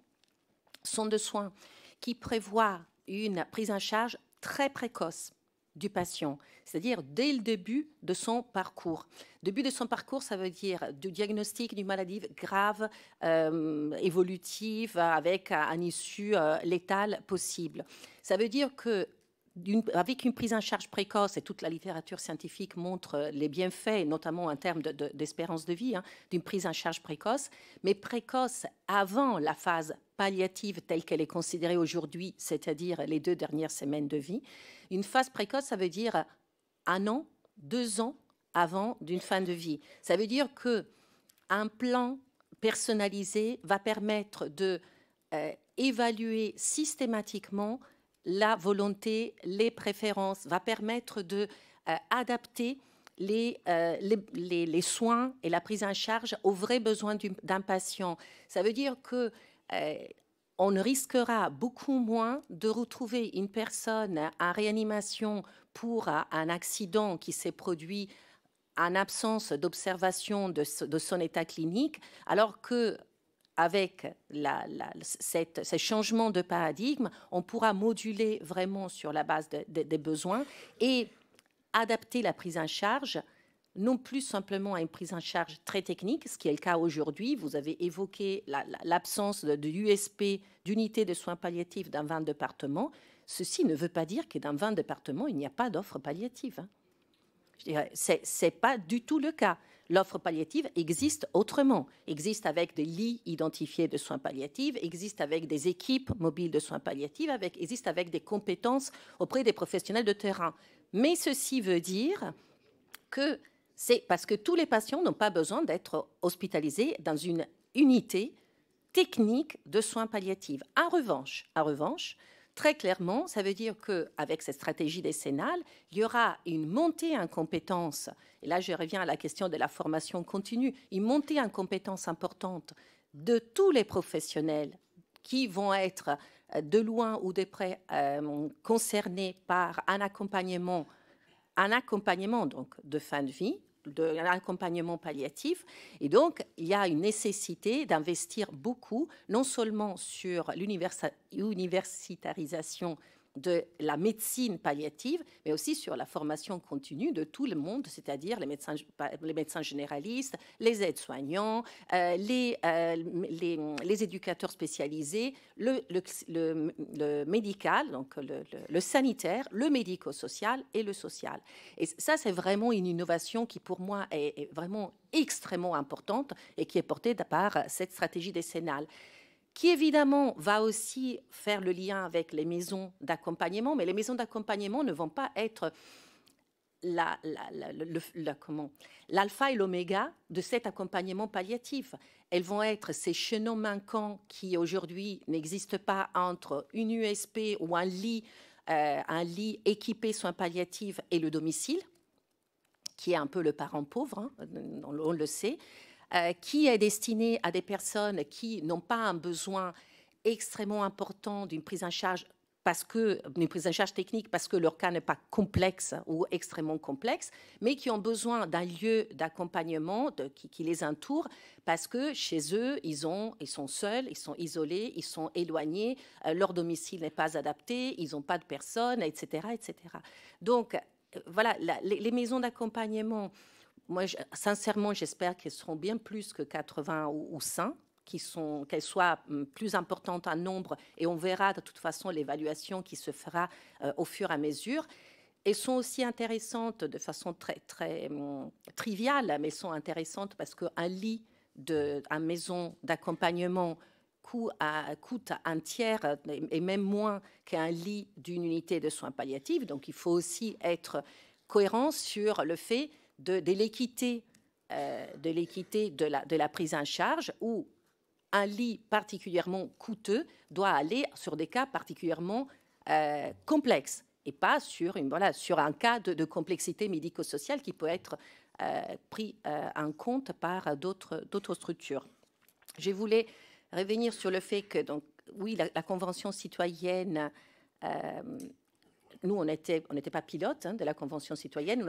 sont des soins qui prévoient une prise en charge très précoce du patient, c'est-à-dire dès le début de son parcours. Début de son parcours, ça veut dire du diagnostic d'une maladie grave, évolutive, avec un issue létale possible. Ça veut dire que avec une prise en charge précoce, et toute la littérature scientifique montre les bienfaits, notamment en termes d'espérance de vie, d'une prise en charge précoce, mais précoce avant la phase palliative telle qu'elle est considérée aujourd'hui, c'est-à-dire les 2 dernières semaines de vie. Une phase précoce, ça veut dire 1 an, 2 ans avant d'une fin de vie. Ça veut dire qu'un plan personnalisé va permettre de évaluer systématiquement la volonté, les préférences, va permettre d'adapter les soins et la prise en charge aux vrais besoins d'un patient. Ça veut dire que on risquera beaucoup moins de retrouver une personne en réanimation pour un accident qui s'est produit en absence d'observation de son état clinique, alors que avec ce changement de paradigme, on pourra moduler vraiment sur la base des besoins et adapter la prise en charge, non plus simplement à une prise en charge très technique, ce qui est le cas aujourd'hui. Vous avez évoqué l'absence de USP, d'unités de soins palliatifs dans 20 départements. Ceci ne veut pas dire que dans 20 départements, il n'y a pas d'offre palliative. Je dirais, ce n'est pas du tout le cas. L'offre palliative existe autrement, existe avec des lits identifiés de soins palliatifs, existe avec des équipes mobiles de soins palliatifs, existe avec des compétences auprès des professionnels de terrain. Mais ceci veut dire que c'est parce que tous les patients n'ont pas besoin d'être hospitalisés dans une unité technique de soins palliatifs. En revanche, très clairement, ça veut dire qu'avec cette stratégie décennale, il y aura une montée en compétences, et là je reviens à la question de la formation continue, une montée en compétences importante de tous les professionnels qui vont être de loin ou de près concernés par un accompagnement donc, de fin de vie, un accompagnement palliatif. Et donc, il y a une nécessité d'investir beaucoup, non seulement sur l'universitarisation de la médecine palliative, mais aussi sur la formation continue de tout le monde, c'est-à-dire les médecins généralistes, les aides-soignants, les éducateurs spécialisés, le médical, donc le sanitaire, le médico-social et le social. Et ça, c'est vraiment une innovation qui, pour moi, est vraiment extrêmement importante et qui est portée par cette stratégie décennale, qui évidemment va aussi faire le lien avec les maisons d'accompagnement, mais les maisons d'accompagnement ne vont pas être l'alpha et l'oméga de cet accompagnement palliatif. Elles vont être ces chaînons manquants qui aujourd'hui n'existent pas entre une USP ou un lit équipé soins palliatifs et le domicile, qui est un peu le parent pauvre, on le sait. Qui est destiné à des personnes qui n'ont pas un besoin extrêmement important d'une prise en charge technique parce que leur cas n'est pas complexe ou extrêmement complexe, mais qui ont besoin d'un lieu d'accompagnement qui les entoure parce que chez eux, ils sont seuls, ils sont isolés, ils sont éloignés, leur domicile n'est pas adapté, ils n'ont pas de personne, etc., etc. Donc, voilà, les maisons d'accompagnement, moi, sincèrement, j'espère qu'elles seront bien plus que 80 ou 100, qu'elles soient plus importantes en nombre, et on verra de toute façon l'évaluation qui se fera au fur et à mesure. Elles sont aussi intéressantes de façon très, très triviale, mais sont intéressantes parce qu'un lit en maison d'accompagnement coûte un tiers et même moins qu'un lit d'une unité de soins palliatifs. Donc, il faut aussi être cohérent sur le fait de l'équité de la prise en charge, où un lit particulièrement coûteux doit aller sur des cas particulièrement complexes et pas sur un cas de complexité médico-sociale qui peut être pris en compte par d'autres structures. Je voulais revenir sur le fait que, donc, oui, la Convention citoyenne, nous, on n'était pas pilote de la Convention citoyenne, on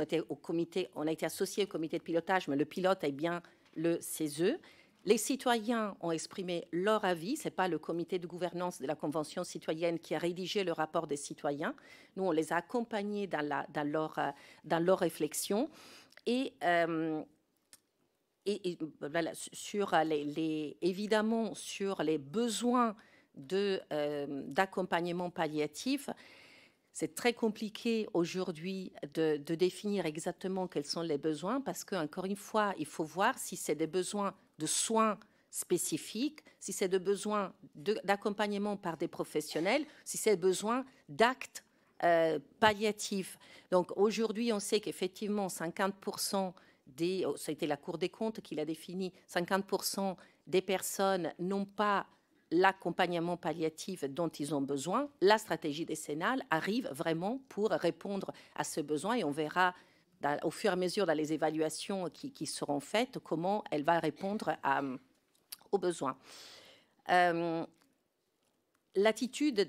a été associé au comité de pilotage, mais le pilote est bien le CESE. Les citoyens ont exprimé leur avis, ce n'est pas le comité de gouvernance de la Convention citoyenne qui a rédigé le rapport des citoyens. Nous, on les a accompagnés dans leur réflexion. Et voilà, évidemment, sur les besoins d'accompagnement palliatif, C'est très compliqué aujourd'hui de définir exactement quels sont les besoins parce qu'encore une fois, il faut voir si c'est des besoins de soins spécifiques, si c'est des besoins d'accompagnement par des professionnels, si c'est des besoins d'actes palliatifs. Donc aujourd'hui, on sait qu'effectivement, 50% ça a été la Cour des comptes qui l'a défini, 50% des personnes n'ont pas l'accompagnement palliatif dont ils ont besoin. La stratégie décennale arrive vraiment pour répondre à ce besoin et on verra au fur et à mesure dans les évaluations qui seront faites comment elle va répondre aux besoins. L'attitude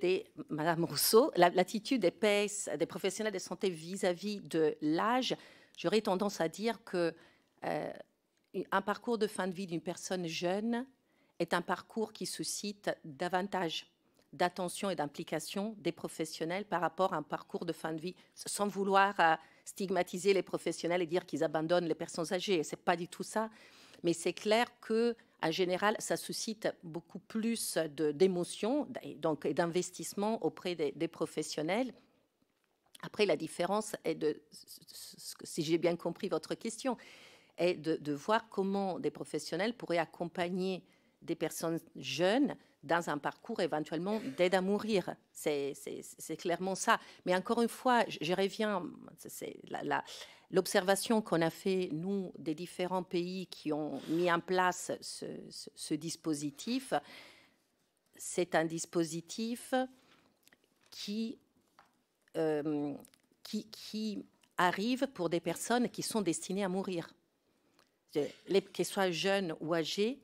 Madame Rousseau, l'attitude des PS, des professionnels de santé vis-à-vis de l'âge, j'aurais tendance à dire que un parcours de fin de vie d'une personne jeune est un parcours qui suscite davantage d'attention et d'implication des professionnels par rapport à un parcours de fin de vie, sans vouloir stigmatiser les professionnels et dire qu'ils abandonnent les personnes âgées. C'est pas du tout ça, mais c'est clair que en général, ça suscite beaucoup plus d'émotions et d'investissement auprès des professionnels. Après, la différence est si j'ai bien compris votre question, est de voir comment des professionnels pourraient accompagner des personnes jeunes dans un parcours éventuellement d'aide à mourir. C'est clairement ça. Mais encore une fois, je reviens, c'est l'observation qu'on a fait, nous, des différents pays qui ont mis en place ce dispositif. C'est un dispositif qui arrive pour des personnes qui sont destinées à mourir. Qu'elles soient jeunes ou âgées,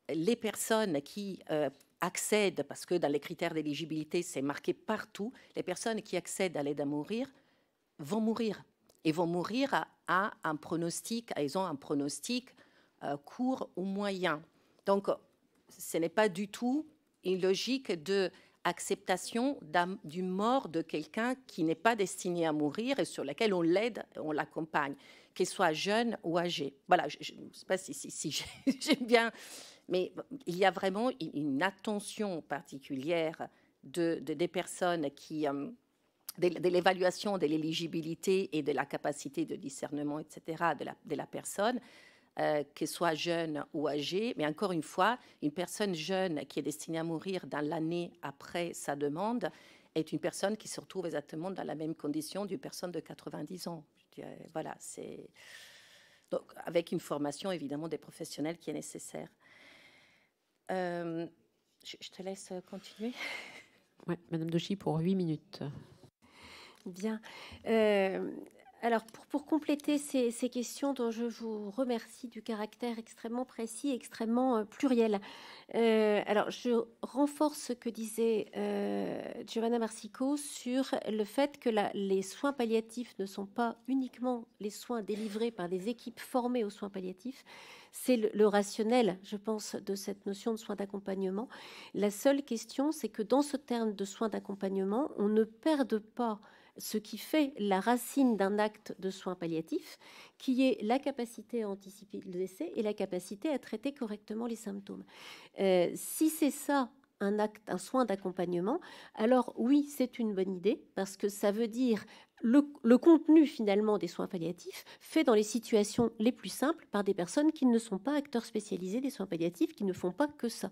les personnes qui accèdent, parce que dans les critères d'éligibilité, c'est marqué partout, les personnes qui accèdent à l'aide à mourir vont mourir. Et vont mourir à un pronostic, elles ont un pronostic court ou moyen. Donc, ce n'est pas du tout une logique d'acceptation d'une mort de quelqu'un qui n'est pas destiné à mourir et sur laquelle on l'aide, on l'accompagne, qu'il soit jeune ou âgé. Voilà, je ne sais pas si j'aime bien... Mais il y a vraiment une attention particulière des personnes qui, de l'évaluation de l'éligibilité et de la capacité de discernement, etc., de la personne, qu'elle soit jeune ou âgée. Mais encore une fois, une personne jeune qui est destinée à mourir dans l'année après sa demande est une personne qui se retrouve exactement dans la même condition d'une personne de 90 ans. Voilà, c'est... Donc, avec une formation, évidemment, des professionnels qui est nécessaire. Je te laisse continuer. Oui, Madame Dochy, pour 8 minutes. Bien. Alors, pour compléter ces questions dont je vous remercie du caractère extrêmement précis, extrêmement pluriel, alors je renforce ce que disait Giovanna Marsico sur le fait que les soins palliatifs ne sont pas uniquement les soins délivrés par des équipes formées aux soins palliatifs. C'est le rationnel, je pense, de cette notion de soins d'accompagnement. La seule question, c'est que dans ce terme de soins d'accompagnement, on ne perde pas ce qui fait la racine d'un acte de soins palliatifs, qui est la capacité à anticiper le décès et la capacité à traiter correctement les symptômes. Si c'est ça, un soin d'accompagnement, alors oui, c'est une bonne idée, parce que ça veut dire le contenu finalement des soins palliatifs fait dans les situations les plus simples par des personnes qui ne sont pas acteurs spécialisés des soins palliatifs, qui ne font pas que ça.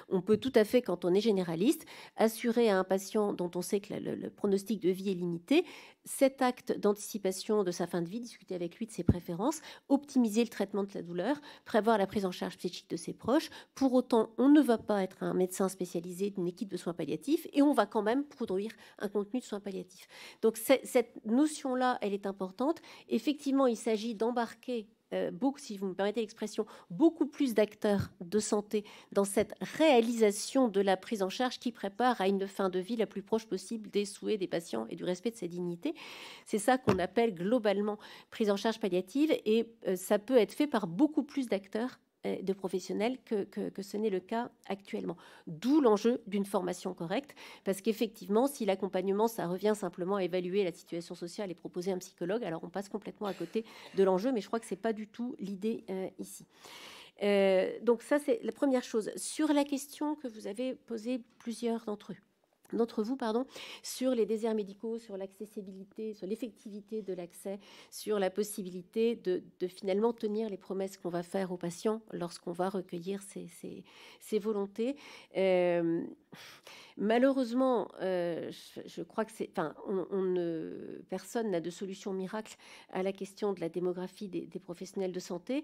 On peut tout à fait, quand on est généraliste, assurer à un patient dont on sait que le pronostic de vie est limité, cet acte d'anticipation de sa fin de vie, discuter avec lui de ses préférences, optimiser le traitement de la douleur, prévoir la prise en charge psychique de ses proches. Pour autant, on ne va pas être un médecin spécialisé d'une équipe de soins palliatifs et on va quand même produire un contenu de soins palliatifs. Donc cette notion-là, elle est importante. Effectivement, il s'agit d'embarquer beaucoup, si vous me permettez l'expression, beaucoup plus d'acteurs de santé dans cette réalisation de la prise en charge qui prépare à une fin de vie la plus proche possible des souhaits des patients et du respect de sa dignité. C'est ça qu'on appelle globalement prise en charge palliative et ça peut être fait par beaucoup plus d'acteurs de professionnels que ce n'est le cas actuellement. D'où l'enjeu d'une formation correcte, parce qu'effectivement, si l'accompagnement, ça revient simplement à évaluer la situation sociale et proposer un psychologue, alors on passe complètement à côté de l'enjeu, mais je crois que ce n'est pas du tout l'idée ici. Donc ça, c'est la première chose. Sur la question que vous avez posée, plusieurs d'entre eux, d'entre vous, sur les déserts médicaux, sur l'accessibilité, sur l'effectivité de l'accès, sur la possibilité de finalement tenir les promesses qu'on va faire aux patients lorsqu'on va recueillir ces volontés. Malheureusement, je crois que personne n'a de solution miracle à la question de la démographie des professionnels de santé.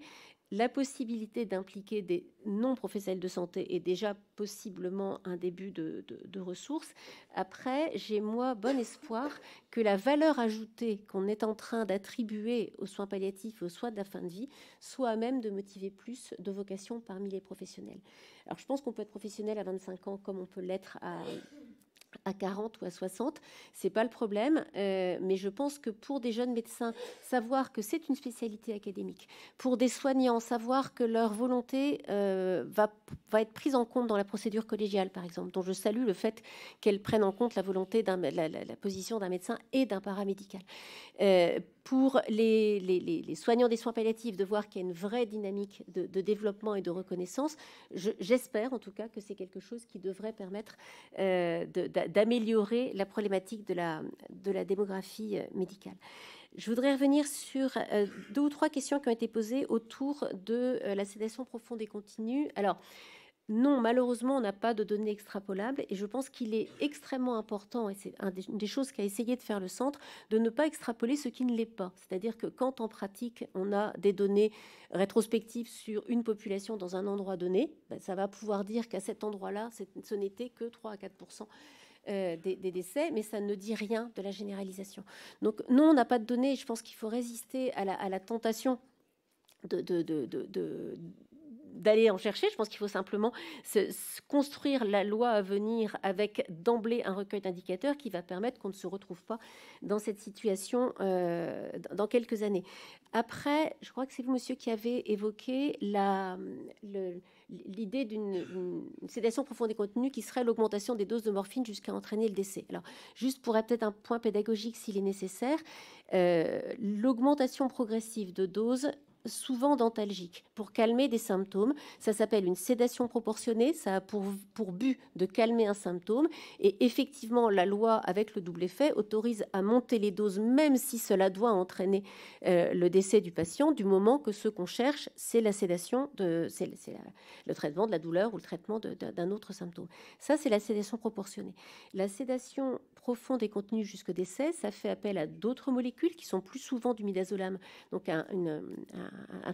La possibilité d'impliquer des non-professionnels de santé est déjà possiblement un début de ressources. Après, j'ai moi bon espoir que la valeur ajoutée qu'on est en train d'attribuer aux soins palliatifs et aux soins de la fin de vie soit à même de motiver plus de vocations parmi les professionnels. Alors, je pense qu'on peut être professionnel à 25 ans comme on peut l'être à 40 ou à 60, c'est pas le problème, mais je pense que pour des jeunes médecins, savoir que c'est une spécialité académique, pour des soignants, savoir que leur volonté va être prise en compte dans la procédure collégiale, par exemple, dont je salue le fait qu'elle prenne en compte la volonté, la position d'un médecin et d'un paramédical. Pour les soignants des soins palliatifs, de voir qu'il y a une vraie dynamique de développement et de reconnaissance, j'espère en tout cas que c'est quelque chose qui devrait permettre d'améliorer la problématique de la démographie médicale. Je voudrais revenir sur 2 ou 3 questions qui ont été posées autour de la sédation profonde et continue. Alors, non, malheureusement, on n'a pas de données extrapolables et je pense qu'il est extrêmement important, et c'est une des choses qu'a essayé de faire le centre, de ne pas extrapoler ce qui ne l'est pas. C'est-à-dire que quand en pratique, on a des données rétrospectives sur une population dans un endroit donné, ça va pouvoir dire qu'à cet endroit-là, ce n'était que 3 à 4% des décès, mais ça ne dit rien de la généralisation. Donc non, on n'a pas de données. Je pense qu'il faut résister à la tentation d'aller en chercher. Je pense qu'il faut simplement construire la loi à venir avec d'emblée un recueil d'indicateurs qui va permettre qu'on ne se retrouve pas dans cette situation dans quelques années. Après, je crois que c'est vous, monsieur, qui avez évoqué l'idée d'une sédation profonde et continue qui serait l'augmentation des doses de morphine jusqu'à entraîner le décès. Alors, juste pour peut-être un point pédagogique s'il est nécessaire, l'augmentation progressive de doses souvent dentalgique, pour calmer des symptômes. Ça s'appelle une sédation proportionnée, ça a pour but de calmer un symptôme, et effectivement, la loi, avec le double effet, autorise à monter les doses, même si cela doit entraîner le décès du patient, du moment que ce qu'on cherche, c'est la sédation, c'est le traitement de la douleur ou le traitement d'un autre symptôme. Ça, c'est la sédation proportionnée. La sédation profonde et continue jusqu'au décès, ça fait appel à d'autres molécules qui sont plus souvent du midazolam, donc un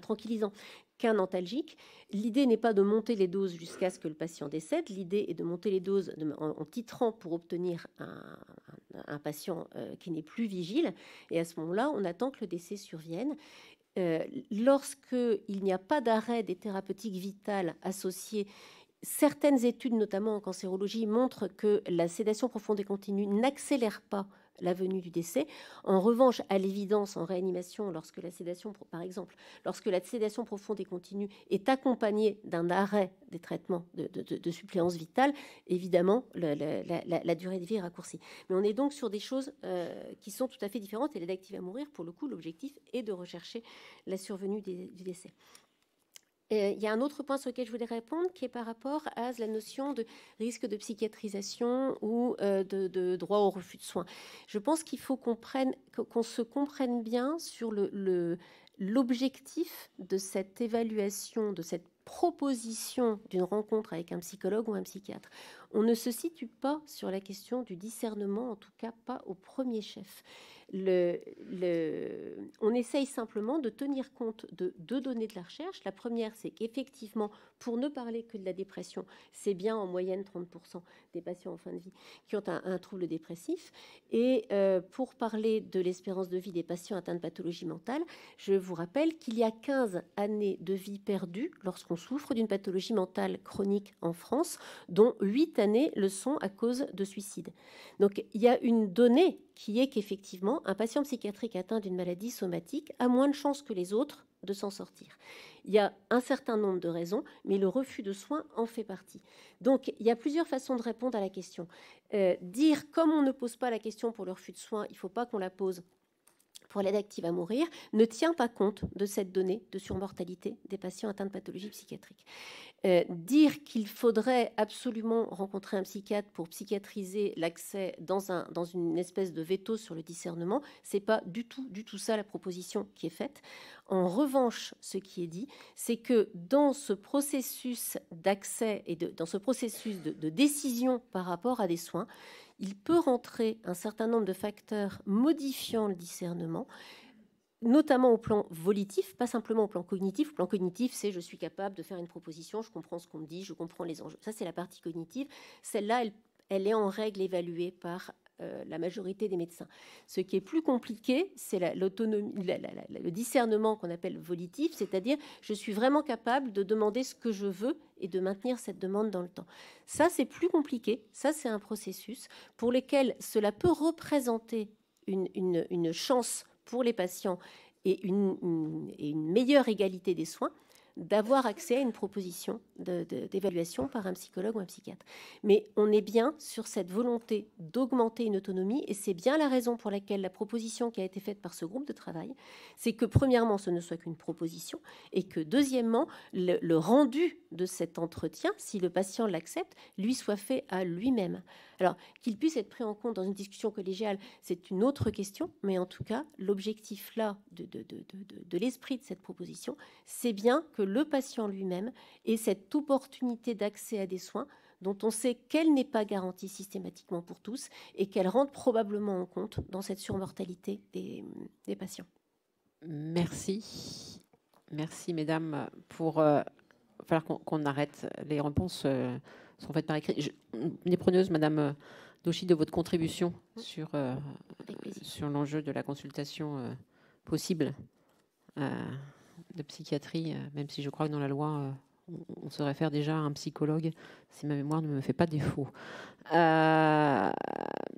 tranquillisant, qu'un antalgique. L'idée n'est pas de monter les doses jusqu'à ce que le patient décède, l'idée est de monter les doses en titrant pour obtenir un patient qui n'est plus vigile, et à ce moment-là, on attend que le décès survienne. Lorsqu'il n'y a pas d'arrêt des thérapeutiques vitales associées, certaines études, notamment en cancérologie, montrent que la sédation profonde et continue n'accélère pas la venue du décès. En revanche, à l'évidence, en réanimation, lorsque la sédation, par exemple, lorsque la sédation profonde et continue est accompagnée d'un arrêt des traitements de suppléance vitale, évidemment, la durée de vie est raccourcie. Mais on est donc sur des choses qui sont tout à fait différentes. Et l'aide active à mourir, pour le coup, l'objectif est de rechercher la survenue du décès. Il y a un autre point sur lequel je voulais répondre, qui est par rapport à la notion de risque de psychiatrisation ou de droit au refus de soins. Je pense qu'il faut qu'on se comprenne bien sur l'objectif de cette évaluation, de cette proposition d'une rencontre avec un psychologue ou un psychiatre. On ne se situe pas sur la question du discernement, en tout cas pas au premier chef. On essaye simplement de tenir compte de 2 données de la recherche. La première, c'est qu'effectivement, pour ne parler que de la dépression, c'est bien en moyenne 30% des patients en fin de vie qui ont un trouble dépressif. Et pour parler de l'espérance de vie des patients atteints de pathologie mentale, je vous rappelle qu'il y a 15 années de vie perdues lorsqu'on souffre d'une pathologie mentale chronique en France, dont 8 années le sont à cause de suicide. Donc il y a une donnée qui est qu'effectivement, un patient psychiatrique atteint d'une maladie somatique a moins de chances que les autres de s'en sortir. Il y a un certain nombre de raisons, mais le refus de soins en fait partie. Donc, il y a plusieurs façons de répondre à la question. Dire, comme on ne pose pas la question pour le refus de soins, il ne faut pas qu'on la pose pour l'aide active à mourir ne tient pas compte de cette donnée de surmortalité des patients atteints de pathologie psychiatrique. Dire qu'il faudrait absolument rencontrer un psychiatre pour psychiatriser l'accès dans une espèce de veto sur le discernement, c'est pas du tout ça la proposition qui est faite. En revanche, ce qui est dit, c'est que dans ce processus d'accès et dans ce processus de décision par rapport à des soins, il peut rentrer un certain nombre de facteurs modifiant le discernement, notamment au plan volitif, pas simplement au plan cognitif. Le plan cognitif, c'est je suis capable de faire une proposition, je comprends ce qu'on me dit, je comprends les enjeux. Ça, c'est la partie cognitive. Celle-là, elle est en règle évaluée par la majorité des médecins. Ce qui est plus compliqué, c'est l'autonomie, le discernement qu'on appelle volitif, c'est-à-dire je suis vraiment capable de demander ce que je veux et de maintenir cette demande dans le temps. Ça, c'est plus compliqué. Ça, c'est un processus pour lequel cela peut représenter une chance pour les patients et une meilleure égalité des soins, d'avoir accès à une proposition d'évaluation par un psychologue ou un psychiatre. Mais on est bien sur cette volonté d'augmenter une autonomie, et c'est bien la raison pour laquelle la proposition qui a été faite par ce groupe de travail, c'est que premièrement, ce ne soit qu'une proposition, et que deuxièmement, le rendu de cet entretien, si le patient l'accepte, lui soit fait à lui-même. Alors, qu'il puisse être pris en compte dans une discussion collégiale, c'est une autre question, mais en tout cas, l'objectif là de l'esprit de cette proposition, c'est bien que le patient lui-même ait cette opportunité d'accès à des soins dont on sait qu'elle n'est pas garantie systématiquement pour tous et qu'elle rentre probablement en compte dans cette surmortalité des patients. Merci. Merci, mesdames, pour... il va falloir qu'on arrête. Les réponses sont faites par écrit. Les preneuses, madame Dauchy, de votre contribution sur l'enjeu de la consultation possible de psychiatrie, même si je crois que dans la loi, on se réfère déjà à un psychologue, si ma mémoire ne me fait pas défaut.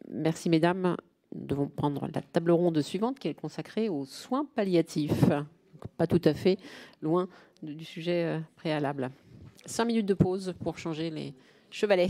Merci, mesdames. Nous devons prendre la table ronde suivante, qui est consacrée aux soins palliatifs. Donc, pas tout à fait loin du sujet préalable. 5 minutes de pause pour changer les chevalets.